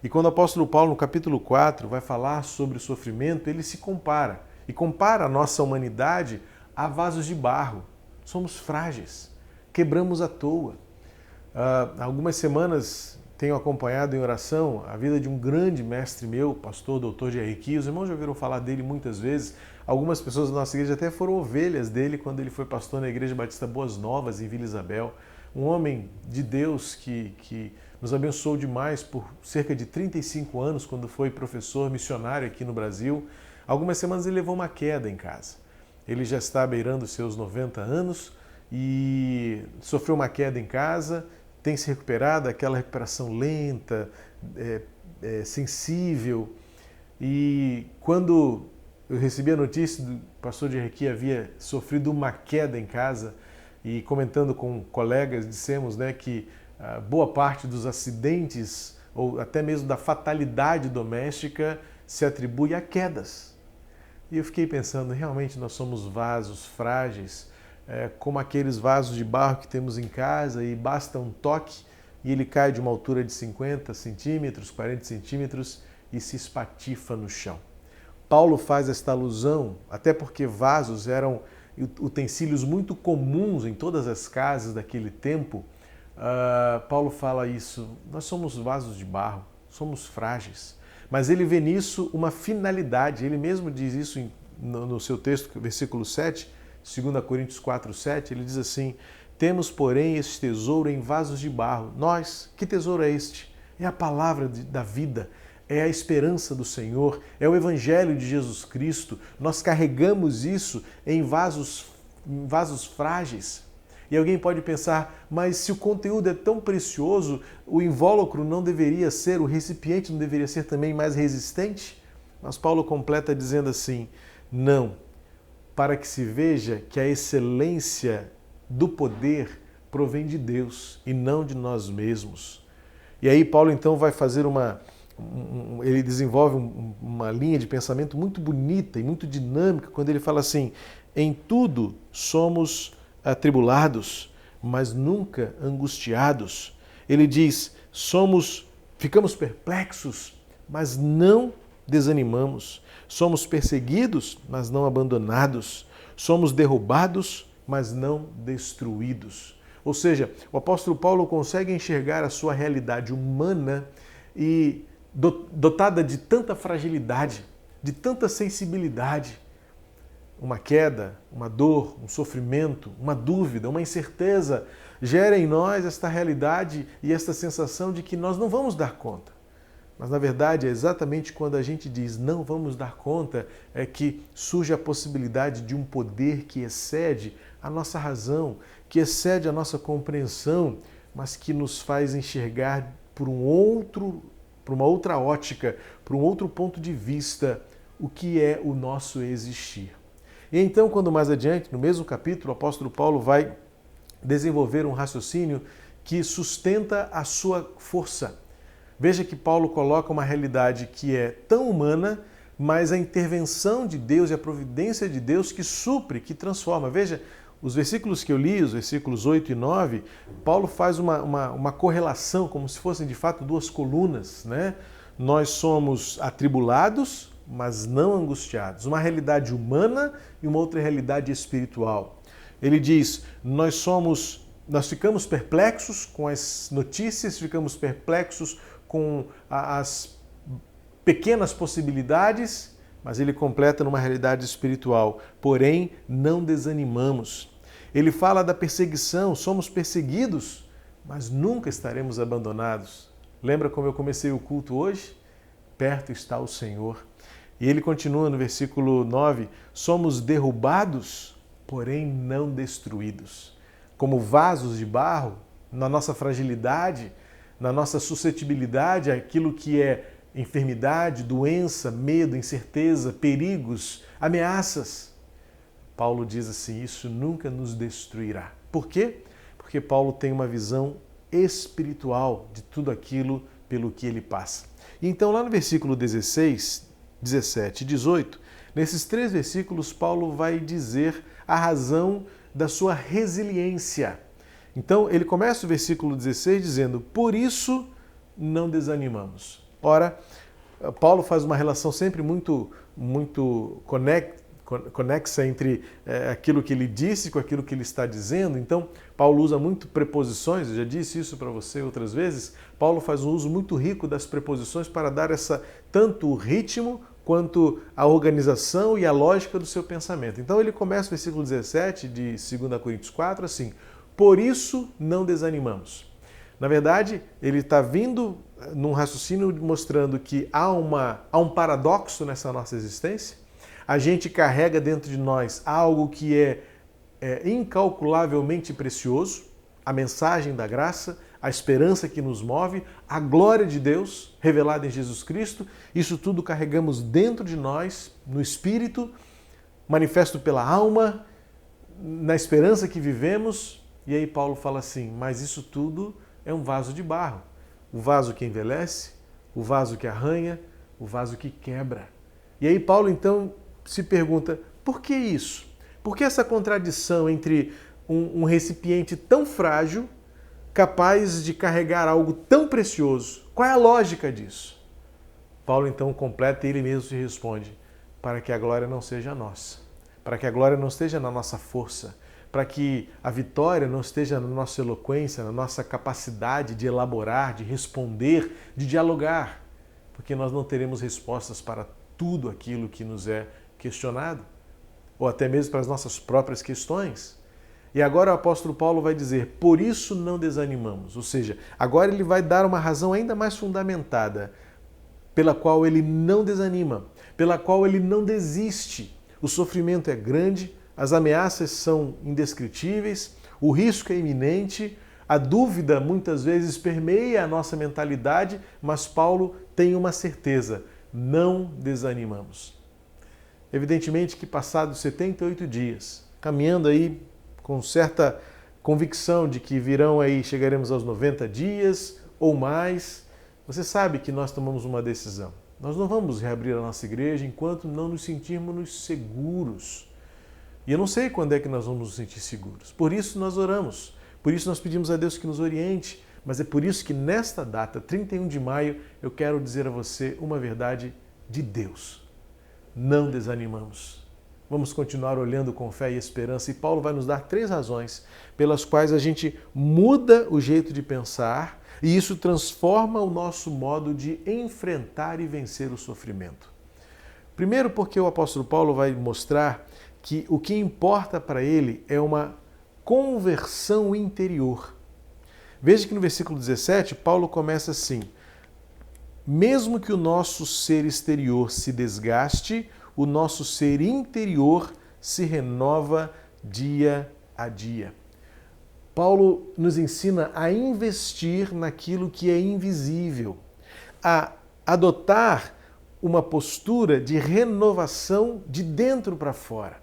E quando o apóstolo Paulo, no capítulo 4, vai falar sobre o sofrimento, ele se compara, e compara a nossa humanidade a vasos de barro. Somos frágeis, quebramos à toa. Algumas semanas tenho acompanhado em oração a vida de um grande mestre meu, pastor Dr. J.R. Key. Os irmãos já ouviram falar dele muitas vezes. Algumas pessoas da nossa igreja até foram ovelhas dele quando ele foi pastor na Igreja Batista Boas Novas, em Vila Isabel. Um homem de Deus que nos abençoou demais por cerca de 35 anos, quando foi professor missionário aqui no Brasil. Algumas semanas ele levou uma queda em casa. Ele já está beirando seus 90 anos e sofreu uma queda em casa, tem se recuperado, aquela recuperação lenta, sensível. E quando eu recebi a notícia do pastor J.R. Key havia sofrido uma queda em casa, e comentando com colegas, dissemos que boa parte dos acidentes, ou até mesmo da fatalidade doméstica, se atribui a quedas. E eu fiquei pensando, realmente nós somos vasos frágeis, como aqueles vasos de barro que temos em casa e basta um toque e ele cai de uma altura de 50 centímetros, 40 centímetros e se espatifa no chão. Paulo faz esta alusão, até porque vasos eram utensílios muito comuns em todas as casas daquele tempo. Paulo fala isso, nós somos vasos de barro, somos frágeis, mas ele vê nisso uma finalidade. Ele mesmo diz isso no seu texto, versículo 7, 2 Coríntios 4, 7, ele diz assim: temos, porém, este tesouro em vasos de barro. Nós, que tesouro é este? É a palavra da vida, é a esperança do Senhor, é o Evangelho de Jesus Cristo. Nós carregamos isso em vasos vasos frágeis. E alguém pode pensar, mas se o conteúdo é tão precioso, o invólucro não deveria ser, o recipiente não deveria ser também mais resistente? Mas Paulo completa dizendo assim, não, para que se veja que a excelência do poder provém de Deus e não de nós mesmos. E aí Paulo então vai fazer ele desenvolve uma linha de pensamento muito bonita e muito dinâmica quando ele fala assim, em tudo somos atribulados, mas nunca angustiados. Ele diz, ficamos perplexos, mas não desanimamos. Somos perseguidos, mas não abandonados. Somos derrubados, mas não destruídos. Ou seja, o apóstolo Paulo consegue enxergar a sua realidade humana e dotada de tanta fragilidade, de tanta sensibilidade. Uma queda, uma dor, um sofrimento, uma dúvida, uma incerteza gera em nós esta realidade e esta sensação de que nós não vamos dar conta. Mas, na verdade, é exatamente quando a gente diz não vamos dar conta é que surge a possibilidade de um poder que excede a nossa razão, que excede a nossa compreensão, mas que nos faz enxergar por uma outra ótica, por um outro ponto de vista, o que é o nosso existir. E então, quando mais adiante, no mesmo capítulo, o apóstolo Paulo vai desenvolver um raciocínio que sustenta a sua força. Veja que Paulo coloca uma realidade que é tão humana, mas a intervenção de Deus e a providência de Deus que supre, que transforma. Veja, os versículos que eu li, os versículos 8 e 9, Paulo faz uma correlação, como se fossem de fato duas colunas, né? Nós somos atribulados, mas não angustiados. Uma realidade humana e uma outra realidade espiritual. Ele diz, nós ficamos perplexos com as notícias, ficamos perplexos com as pequenas possibilidades, mas ele completa numa realidade espiritual. Porém, não desanimamos. Ele fala da perseguição, somos perseguidos, mas nunca estaremos abandonados. Lembra como eu comecei o culto hoje? Perto está o Senhor. E ele continua no versículo 9, somos derrubados, porém não destruídos. Como vasos de barro, na nossa fragilidade, na nossa suscetibilidade àquilo que é enfermidade, doença, medo, incerteza, perigos, ameaças. Paulo diz assim, isso nunca nos destruirá. Por quê? Porque Paulo tem uma visão espiritual de tudo aquilo pelo que ele passa. E então lá no versículo 16, 17 e 18, nesses 3 versículos, Paulo vai dizer a razão da sua resiliência. Então, ele começa o versículo 16 dizendo, por isso não desanimamos. Ora, Paulo faz uma relação sempre muito conexa entre aquilo que ele disse com aquilo que ele está dizendo. Então, Paulo usa muito preposições, eu já disse isso para você outras vezes. Paulo faz um uso muito rico das preposições para dar tanto o ritmo quanto a organização e a lógica do seu pensamento. Então, ele começa o versículo 17 de 2 Coríntios 4 assim, por isso não desanimamos. Na verdade, ele está vindo num raciocínio mostrando que há um paradoxo nessa nossa existência. A gente carrega dentro de nós algo que é incalculavelmente precioso, a mensagem da graça, a esperança que nos move, a glória de Deus revelada em Jesus Cristo. Isso tudo carregamos dentro de nós, no Espírito, manifesto pela alma, na esperança que vivemos. E aí Paulo fala assim, mas isso tudo é um vaso de barro. O vaso que envelhece, o vaso que arranha, o vaso que quebra. E aí Paulo então se pergunta, por que isso? Por que essa contradição entre um recipiente tão frágil, capaz de carregar algo tão precioso? Qual é a lógica disso? Paulo então completa e ele mesmo se responde, para que a glória não seja nossa, para que a glória não esteja na nossa força, para que a vitória não esteja na nossa eloquência, na nossa capacidade de elaborar, de responder, de dialogar, porque nós não teremos respostas para tudo aquilo que nos é questionado, ou até mesmo para as nossas próprias questões. E agora o apóstolo Paulo vai dizer, por isso não desanimamos. Ou seja, agora ele vai dar uma razão ainda mais fundamentada, pela qual ele não desanima, pela qual ele não desiste. O sofrimento é grande, as ameaças são indescritíveis, o risco é iminente, a dúvida muitas vezes permeia a nossa mentalidade, mas Paulo tem uma certeza: não desanimamos. Evidentemente que passados 78 dias, caminhando aí com certa convicção de que virão aí, chegaremos aos 90 dias ou mais, você sabe que nós tomamos uma decisão. Nós não vamos reabrir a nossa igreja enquanto não nos sentirmos seguros. E eu não sei quando é que nós vamos nos sentir seguros. Por isso nós oramos, por isso nós pedimos a Deus que nos oriente, mas é por isso que nesta data, 31 de maio, eu quero dizer a você uma verdade de Deus. Não desanimamos. Vamos continuar olhando com fé e esperança, e Paulo vai nos dar 3 razões pelas quais a gente muda o jeito de pensar e isso transforma o nosso modo de enfrentar e vencer o sofrimento. Primeiro, porque o apóstolo Paulo vai mostrar que o que importa para ele é uma conversão interior. Veja que no versículo 17, Paulo começa assim: mesmo que o nosso ser exterior se desgaste, o nosso ser interior se renova dia a dia. Paulo nos ensina a investir naquilo que é invisível, a adotar uma postura de renovação de dentro para fora.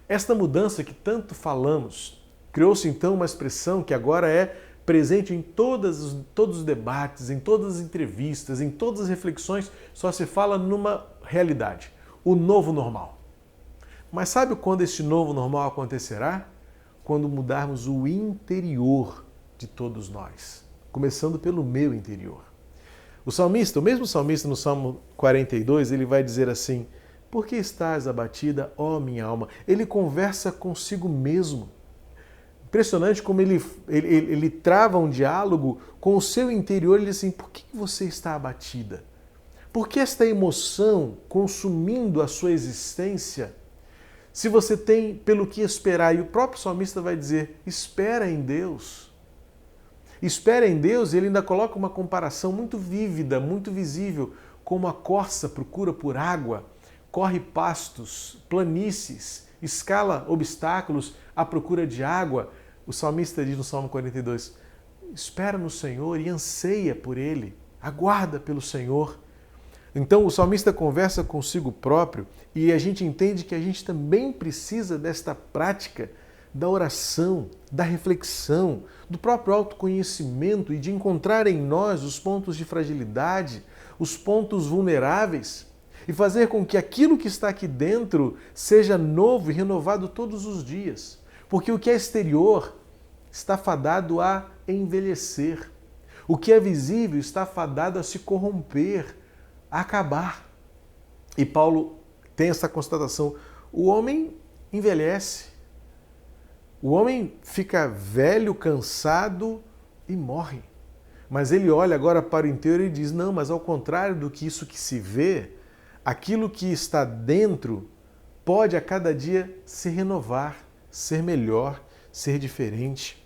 Esta mudança que tanto falamos, criou-se então uma expressão que agora é presente em todos os debates, em todas as entrevistas, em todas as reflexões, só se fala numa realidade: o novo normal. Mas sabe quando esse novo normal acontecerá? Quando mudarmos o interior de todos nós, começando pelo meu interior. O salmista, o mesmo salmista no Salmo 42, ele vai dizer assim: por que estás abatida, ó minha alma? Ele conversa consigo mesmo. Impressionante como ele trava um diálogo com o seu interior. Ele diz assim: por que você está abatida? Por que esta emoção consumindo a sua existência? Se você tem pelo que esperar, e o próprio salmista vai dizer: espera em Deus. Espera em Deus, e ele ainda coloca uma comparação muito vívida, muito visível, como a corça procura por água, corre pastos, planícies, escala obstáculos à procura de água. O salmista diz no Salmo 42, espera no Senhor e anseia por Ele, aguarda pelo Senhor. Então o salmista conversa consigo próprio e a gente entende que a gente também precisa desta prática da oração, da reflexão, do próprio autoconhecimento e de encontrar em nós os pontos de fragilidade, os pontos vulneráveis e fazer com que aquilo que está aqui dentro seja novo e renovado todos os dias. Porque o que é exterior está fadado a envelhecer. O que é visível está fadado a se corromper, a acabar. E Paulo tem essa constatação: o homem envelhece, o homem fica velho, cansado e morre. Mas ele olha agora para o interior e diz: não, mas ao contrário do que isso que se vê, aquilo que está dentro pode a cada dia se renovar, ser melhor, ser diferente.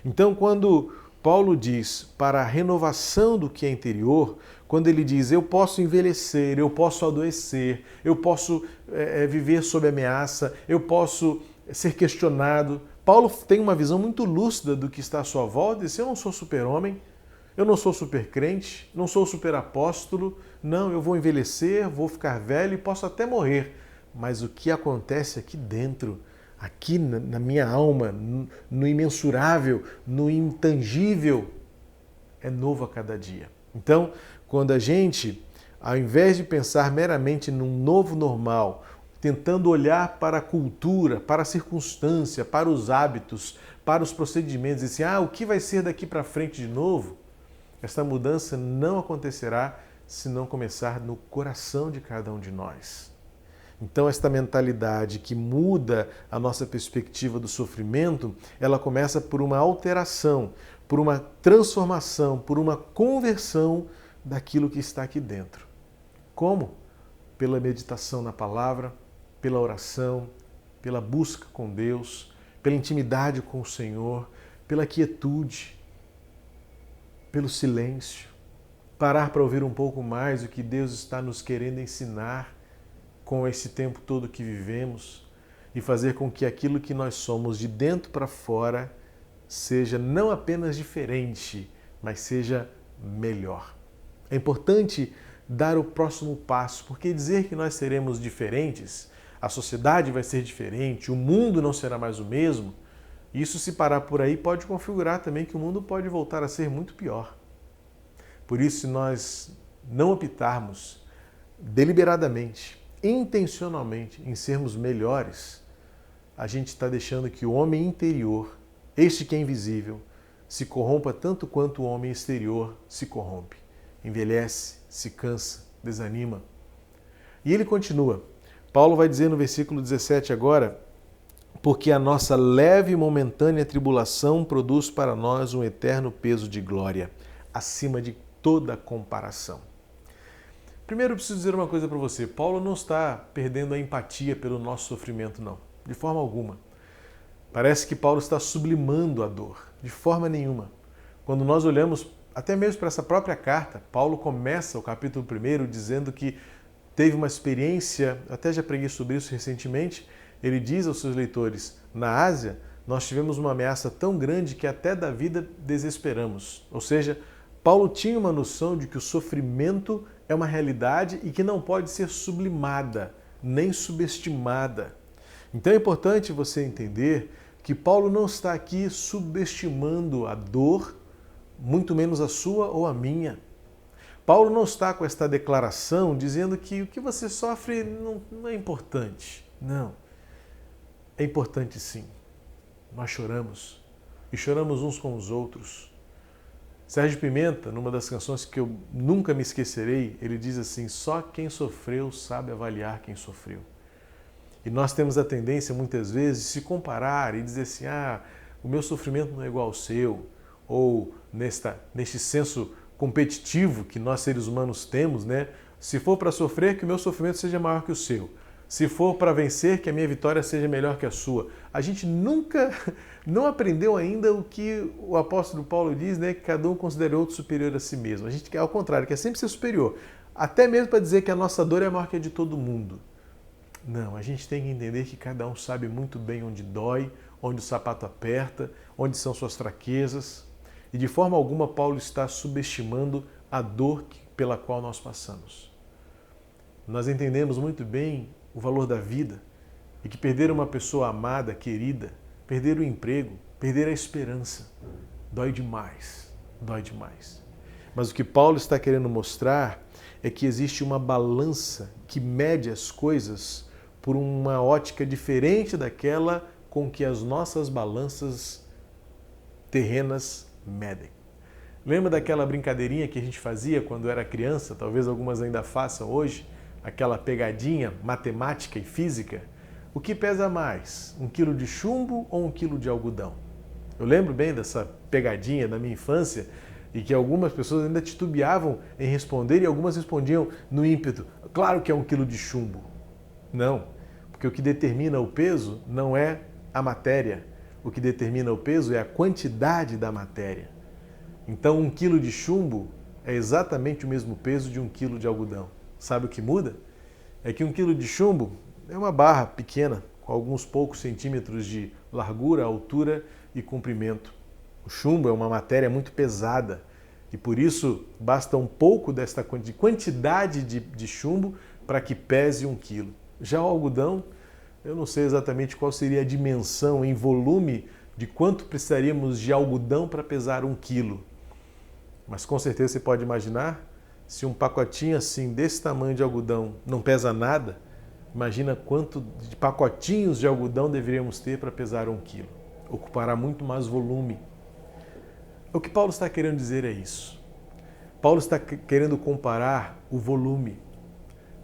Então, quando Paulo diz para a renovação do que é interior, quando ele diz eu posso envelhecer, eu posso adoecer, eu posso viver sob ameaça, eu posso ser questionado, Paulo tem uma visão muito lúcida do que está à sua volta e diz: eu não sou super-homem, eu não sou super-crente, não sou super-apóstolo, não, eu vou envelhecer, vou ficar velho e posso até morrer, mas o que acontece aqui dentro, aqui na minha alma, no imensurável, no intangível, é novo a cada dia. Então, quando a gente, ao invés de pensar meramente num novo normal, tentando olhar para a cultura, para a circunstância, para os hábitos, para os procedimentos, e assim, o que vai ser daqui para frente de novo? Essa mudança não acontecerá se não começar no coração de cada um de nós. Então, esta mentalidade que muda a nossa perspectiva do sofrimento, ela começa por uma alteração, por uma transformação, por uma conversão daquilo que está aqui dentro. Como? Pela meditação na palavra, pela oração, pela busca com Deus, pela intimidade com o Senhor, pela quietude, pelo silêncio, parar para ouvir um pouco mais o que Deus está nos querendo ensinar com esse tempo todo que vivemos. e fazer com que aquilo que nós somos de dentro para fora seja não apenas diferente, mas seja melhor. É importante dar o próximo passo, porque dizer que nós seremos diferentes, a sociedade vai ser diferente, o mundo não será mais o mesmo, isso, se parar por aí, pode configurar também que o mundo pode voltar a ser muito pior. Por isso, se nós não optarmos deliberadamente, intencionalmente, em sermos melhores, a gente está deixando que o homem interior, este que é invisível, se corrompa tanto quanto o homem exterior se corrompe. Envelhece, se cansa, desanima. E ele continua. Paulo vai dizer no versículo 17 agora, porque a nossa leve e momentânea tribulação produz para nós um eterno peso de glória, acima de toda comparação. Primeiro eu preciso dizer uma coisa para você. Paulo não está perdendo a empatia pelo nosso sofrimento, não. De forma alguma. Parece que Paulo está sublimando a dor. De forma nenhuma. Quando nós olhamos até mesmo para essa própria carta, Paulo começa o capítulo 1 dizendo que teve uma experiência, até já preguei sobre isso recentemente, ele diz aos seus leitores, na Ásia, nós tivemos uma ameaça tão grande que até da vida desesperamos. Ou seja, Paulo tinha uma noção de que o sofrimento é uma realidade e que não pode ser sublimada, nem subestimada. Então é importante você entender que Paulo não está aqui subestimando a dor, muito menos a sua ou a minha. Paulo não está com esta declaração dizendo que o que você sofre não é importante. Não. É importante sim. Nós choramos. E choramos uns com os outros. Sérgio Pimenta, numa das canções que eu nunca me esquecerei, ele diz assim, só quem sofreu sabe avaliar quem sofreu. E nós temos a tendência, muitas vezes, de se comparar e dizer assim, o meu sofrimento não é igual ao seu, ou neste senso competitivo que nós seres humanos temos, né? Se for para sofrer, que o meu sofrimento seja maior que o seu. Se for para vencer, que a minha vitória seja melhor que a sua. A gente nunca, não aprendeu ainda o que o apóstolo Paulo diz, né? Que cada um considera outro superior a si mesmo. A gente quer, ao contrário, quer sempre ser superior. Até mesmo para dizer que a nossa dor é maior que a de todo mundo. Não, a gente tem que entender que cada um sabe muito bem onde dói, onde o sapato aperta, onde são suas fraquezas. E de forma alguma Paulo está subestimando a dor pela qual nós passamos. Nós entendemos muito bem o valor da vida e que perder uma pessoa amada, querida, perder o emprego, perder a esperança, dói demais, dói demais. Mas o que Paulo está querendo mostrar é que existe uma balança que mede as coisas por uma ótica diferente daquela com que as nossas balanças terrenas medem. Lembra daquela brincadeirinha que a gente fazia quando era criança? Talvez algumas ainda façam hoje. Aquela pegadinha matemática e física. O que pesa mais? 1 quilo de chumbo ou 1 quilo de algodão? Eu lembro bem dessa pegadinha da minha infância e que algumas pessoas ainda titubeavam em responder e algumas respondiam no ímpeto, claro que é 1 quilo de chumbo. Não, porque o que determina o peso não é a matéria. O que determina o peso é a quantidade da matéria. Então 1 quilo de chumbo é exatamente o mesmo peso de 1 quilo de algodão. Sabe o que muda? É que 1 quilo de chumbo é uma barra pequena, com alguns poucos centímetros de largura, altura e comprimento. O chumbo é uma matéria muito pesada e por isso basta um pouco desta quantidade de chumbo para que pese 1 quilo. Já o algodão, eu não sei exatamente qual seria a dimensão em volume de quanto precisaríamos de algodão para pesar 1 quilo. Mas com certeza você pode imaginar, se um pacotinho assim, desse tamanho de algodão, não pesa nada, imagina quanto de pacotinhos de algodão deveríamos ter para pesar 1 quilo. Ocupará muito mais volume. O que Paulo está querendo dizer é isso. Paulo está querendo comparar o volume.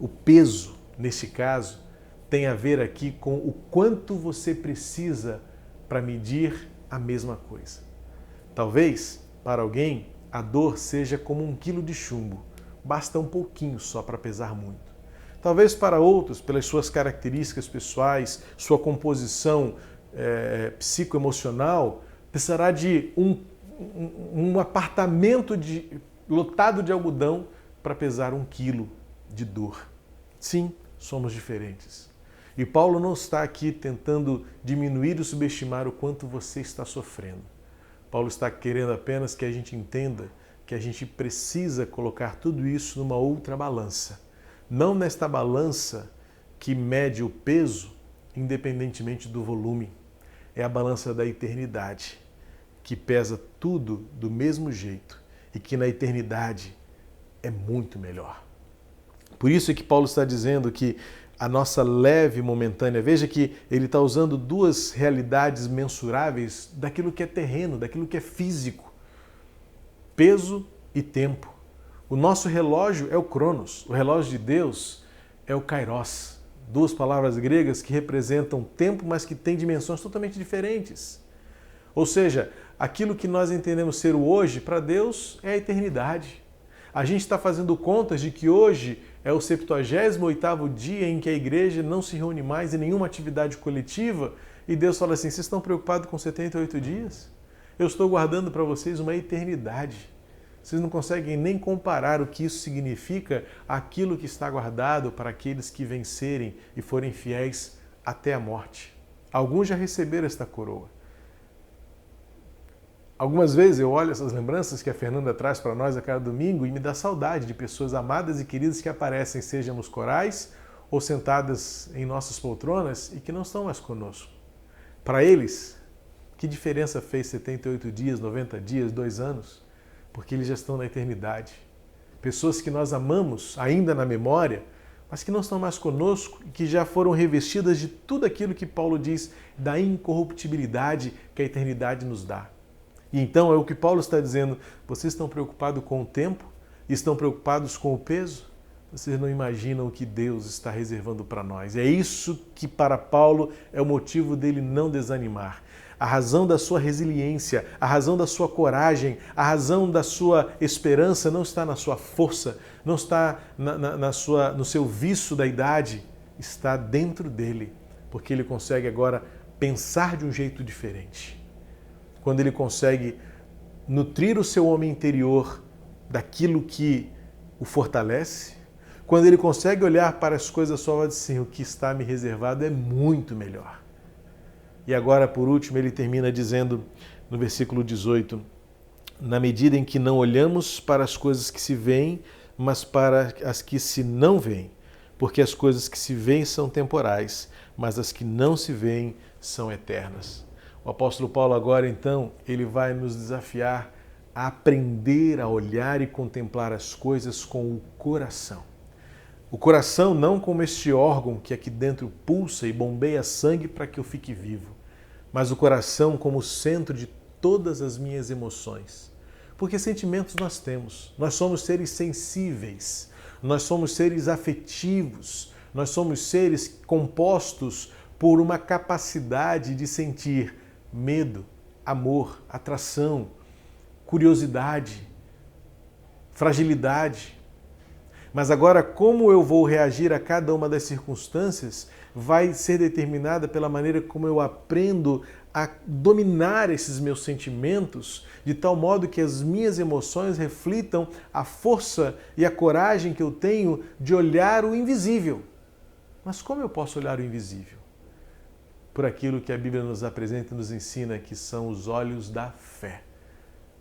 O peso, neste caso, tem a ver aqui com o quanto você precisa para medir a mesma coisa. Talvez, para alguém, a dor seja como 1 quilo de chumbo. Basta um pouquinho só para pesar muito. Talvez para outros, pelas suas características pessoais, sua composição psicoemocional, precisará de um apartamento lotado de algodão para pesar 1 quilo de dor. Sim, somos diferentes. E Paulo não está aqui tentando diminuir ou subestimar o quanto você está sofrendo. Paulo está querendo apenas que a gente entenda que a gente precisa colocar tudo isso numa outra balança. Não nesta balança que mede o peso independentemente do volume. É a balança da eternidade, que pesa tudo do mesmo jeito e que na eternidade é muito melhor. Por isso é que Paulo está dizendo que a nossa leve momentânea, veja que ele está usando duas realidades mensuráveis daquilo que é terreno, daquilo que é físico. Peso e tempo. O nosso relógio é o Cronos, o relógio de Deus é o Kairos. Duas palavras gregas que representam tempo, mas que têm dimensões totalmente diferentes. Ou seja, aquilo que nós entendemos ser o hoje, para Deus é a eternidade. A gente está fazendo contas de que hoje é o 78º dia em que a igreja não se reúne mais em nenhuma atividade coletiva e Deus fala assim, vocês estão preocupados com 78 dias? Eu estou guardando para vocês uma eternidade. Vocês não conseguem nem comparar o que isso significa àquilo que está guardado para aqueles que vencerem e forem fiéis até a morte. Alguns já receberam esta coroa. Algumas vezes eu olho essas lembranças que a Fernanda traz para nós a cada domingo e me dá saudade de pessoas amadas e queridas que aparecem, seja nos corais ou sentadas em nossas poltronas e que não estão mais conosco. Para eles, que diferença fez 78 dias, 90 dias, 2 anos? Porque eles já estão na eternidade. Pessoas que nós amamos ainda na memória, mas que não estão mais conosco e que já foram revestidas de tudo aquilo que Paulo diz da incorruptibilidade que a eternidade nos dá. E então é o que Paulo está dizendo, vocês estão preocupados com o tempo? Estão preocupados com o peso? Vocês não imaginam o que Deus está reservando para nós. É isso que para Paulo é o motivo dele não desanimar. A razão da sua resiliência, a razão da sua coragem, a razão da sua esperança não está na sua força, não está no seu vício da idade, está dentro dele, porque ele consegue agora pensar de um jeito diferente. Quando ele consegue nutrir o seu homem interior daquilo que o fortalece, quando ele consegue olhar para as coisas só e dizer, o que está me reservado é muito melhor. E agora, por último, ele termina dizendo no versículo 18, na medida em que não olhamos para as coisas que se veem, mas para as que se não veem, porque as coisas que se veem são temporais, mas as que não se veem são eternas. O apóstolo Paulo agora, então, ele vai nos desafiar a aprender a olhar e contemplar as coisas com o coração. O coração não como este órgão que aqui dentro pulsa e bombeia sangue para que eu fique vivo, mas o coração como centro de todas as minhas emoções. Porque sentimentos nós temos, nós somos seres sensíveis, nós somos seres afetivos, nós somos seres compostos por uma capacidade de sentir medo, amor, atração, curiosidade, fragilidade. Mas agora, como eu vou reagir a cada uma das circunstâncias vai ser determinada pela maneira como eu aprendo a dominar esses meus sentimentos, de tal modo que as minhas emoções reflitam a força e a coragem que eu tenho de olhar o invisível. Mas como eu posso olhar o invisível? Por aquilo que a Bíblia nos apresenta e nos ensina, que são os olhos da fé.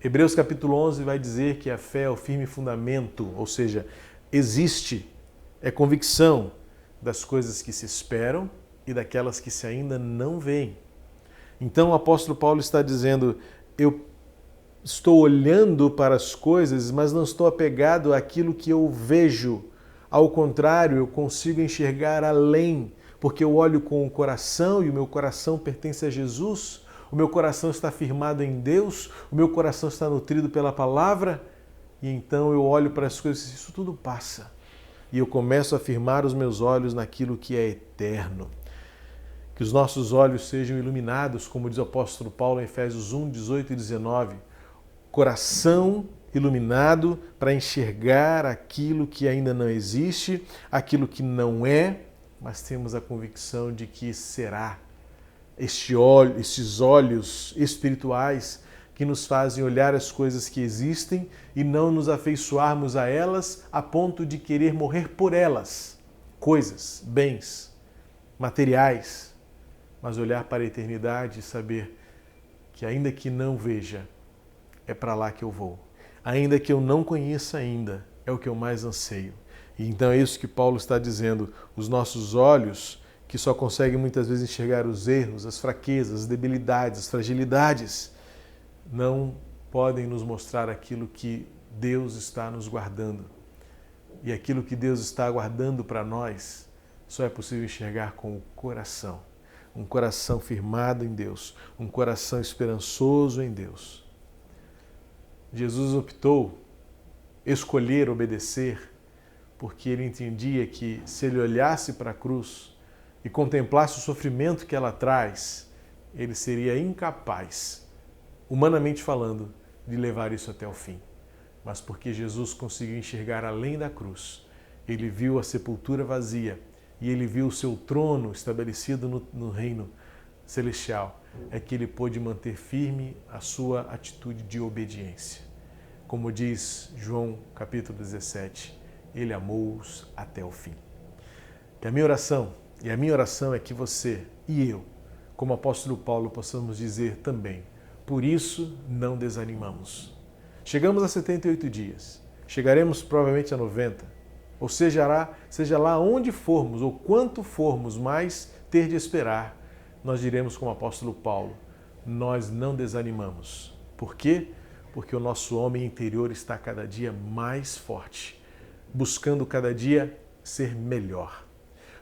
Hebreus capítulo 11 vai dizer que a fé é o firme fundamento, ou seja, existe, é convicção das coisas que se esperam e daquelas que se ainda não veem. Então o apóstolo Paulo está dizendo, eu estou olhando para as coisas, mas não estou apegado àquilo que eu vejo. Ao contrário, eu consigo enxergar além, porque eu olho com o coração e o meu coração pertence a Jesus, o meu coração está firmado em Deus, o meu coração está nutrido pela palavra, e então eu olho para as coisas e isso tudo passa. E eu começo a firmar os meus olhos naquilo que é eterno. Que os nossos olhos sejam iluminados, como diz o apóstolo Paulo em Efésios 1, 18 e 19. Coração iluminado para enxergar aquilo que ainda não existe, aquilo que não é, mas temos a convicção de que será. Esses olhos espirituais que nos fazem olhar as coisas que existem e não nos afeiçoarmos a elas a ponto de querer morrer por elas. Coisas, bens. materiais, mas olhar para a eternidade e saber que ainda que não veja, é para lá que eu vou. Ainda que eu não conheça ainda, é o que eu mais anseio. E então é isso que Paulo está dizendo. Os nossos olhos, que só conseguem muitas vezes enxergar os erros, as fraquezas, as debilidades, as fragilidades, não podem nos mostrar aquilo que Deus está nos guardando. E aquilo que Deus está guardando para nós, só é possível enxergar com o coração. Um coração firmado em Deus, um coração esperançoso em Deus. Jesus optou escolher obedecer porque ele entendia que se ele olhasse para a cruz e contemplasse o sofrimento que ela traz, ele seria incapaz, humanamente falando, de levar isso até o fim. Mas porque Jesus conseguiu enxergar além da cruz, ele viu a sepultura vazia e ele viu o seu trono estabelecido no reino celestial, é que ele pôde manter firme a sua atitude de obediência. Como diz João capítulo 17, ele amou-os até o fim. E a minha oração é que você e eu, como o apóstolo Paulo, possamos dizer também, por isso não desanimamos. Chegamos a 78 dias, chegaremos provavelmente a 90, ou seja lá onde formos ou quanto formos mais ter de esperar, nós diremos como o apóstolo Paulo, nós não desanimamos. Por quê? Porque o nosso homem interior está cada dia mais forte, buscando cada dia ser melhor.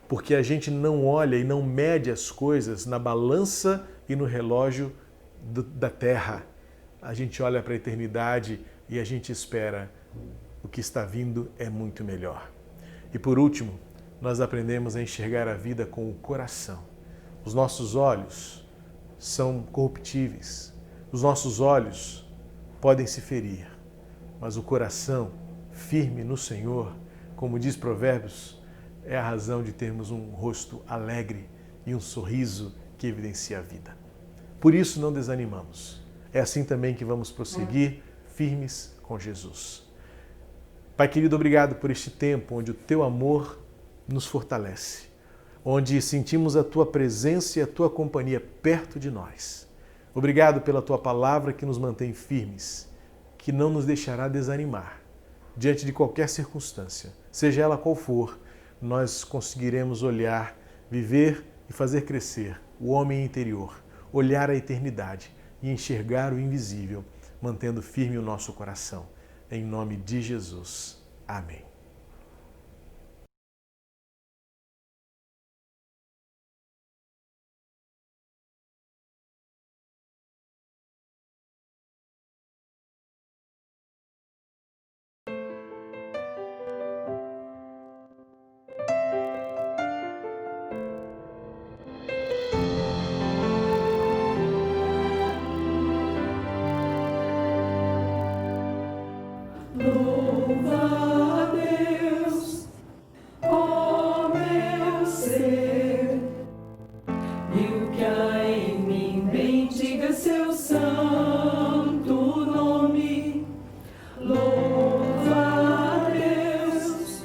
Porque a gente não olha e não mede as coisas na balança e no relógio da terra. A gente olha para a eternidade e a gente espera. O que está vindo é muito melhor. E por último, nós aprendemos a enxergar a vida com o coração. Os nossos olhos são corruptíveis. Os nossos olhos podem se ferir. Mas o coração, firme no Senhor, como diz Provérbios, é a razão de termos um rosto alegre e um sorriso que evidencia a vida. Por isso não desanimamos. É assim também que vamos prosseguir firmes com Jesus. Pai querido, obrigado por este tempo onde o Teu amor nos fortalece, onde sentimos a Tua presença e a Tua companhia perto de nós. Obrigado pela Tua palavra que nos mantém firmes, que não nos deixará desanimar. Diante de qualquer circunstância, seja ela qual for, nós conseguiremos olhar, viver e fazer crescer o homem interior, olhar a eternidade e enxergar o invisível, mantendo firme o nosso coração. Em nome de Jesus. Amém. Louva a Deus, ó meu ser, e o que há em mim bendiga seu santo nome. Louva a Deus,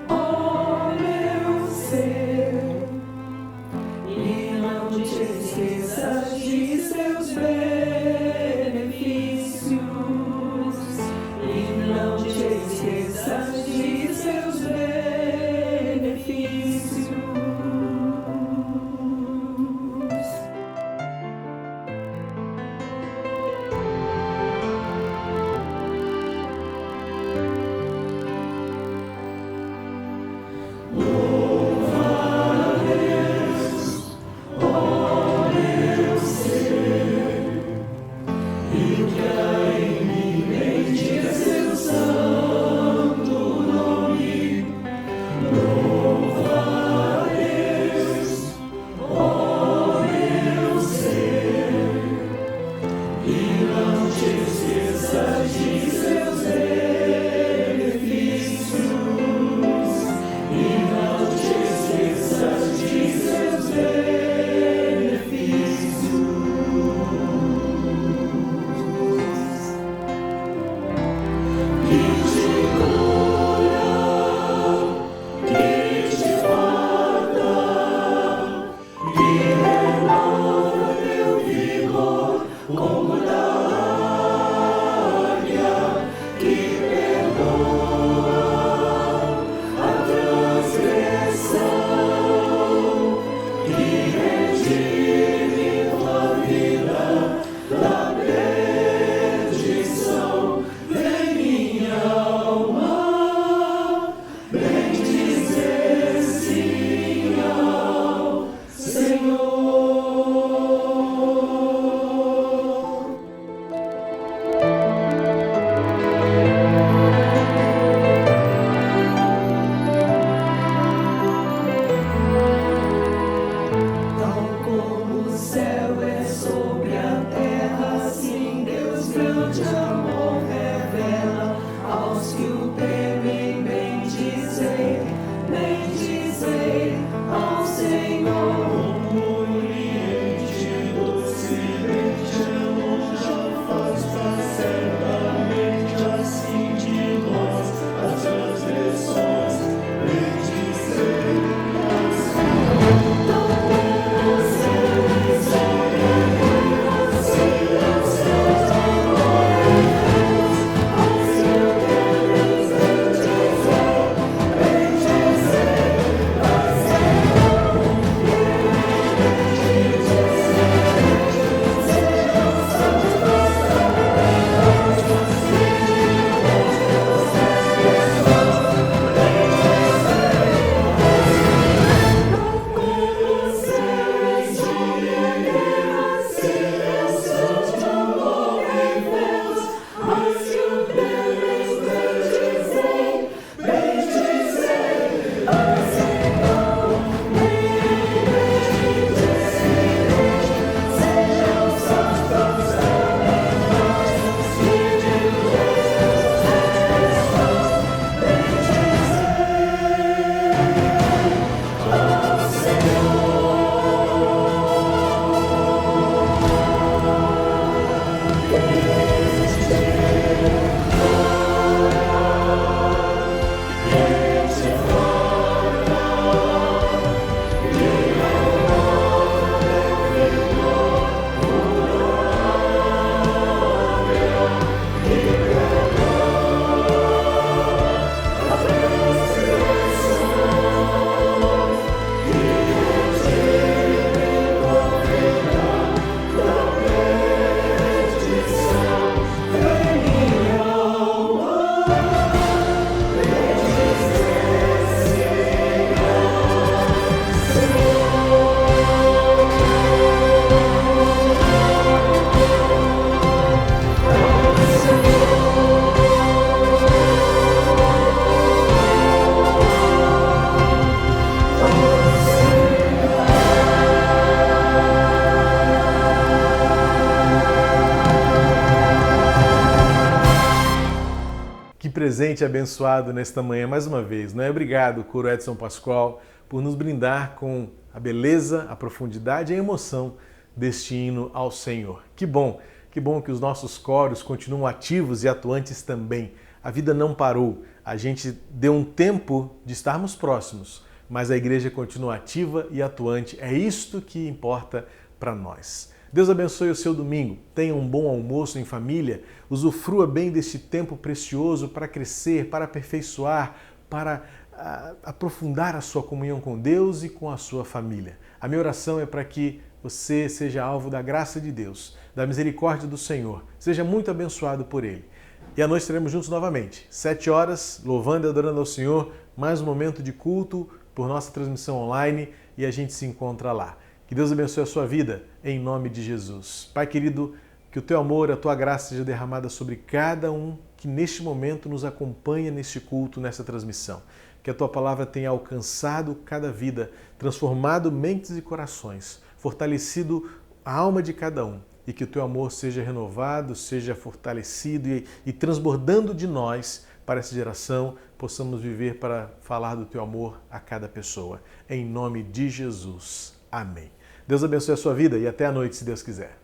ó meu ser, e não te esqueças de seus benefícios. Não te esqueças de seus benefícios. Louva a Deus, ó meu ser, presente abençoado nesta manhã mais uma vez, não é? Obrigado, Coro Edson Pascoal, por nos brindar com a beleza, a profundidade e a emoção deste hino ao Senhor. Que bom que os nossos coros continuam ativos e atuantes também. A vida não parou, a gente deu um tempo de estarmos próximos, mas a igreja continua ativa e atuante. É isto que importa para nós. Deus abençoe o seu domingo. Tenha um bom almoço em família. Usufrua bem deste tempo precioso para crescer, para aperfeiçoar, para aprofundar a sua comunhão com Deus e com a sua família. A minha oração é para que você seja alvo da graça de Deus, da misericórdia do Senhor. Seja muito abençoado por Ele. E à noite estaremos juntos novamente, 7 horas, louvando e adorando ao Senhor. Mais um momento de culto por nossa transmissão online e a gente se encontra lá. Que Deus abençoe a sua vida, em nome de Jesus. Pai querido, que o Teu amor, a Tua graça seja derramada sobre cada um que neste momento nos acompanha neste culto, nessa transmissão. Que a Tua palavra tenha alcançado cada vida, transformado mentes e corações, fortalecido a alma de cada um e que o Teu amor seja renovado, seja fortalecido e transbordando de nós para essa geração, possamos viver para falar do Teu amor a cada pessoa. Em nome de Jesus. Amém. Deus abençoe a sua vida e até a noite, se Deus quiser.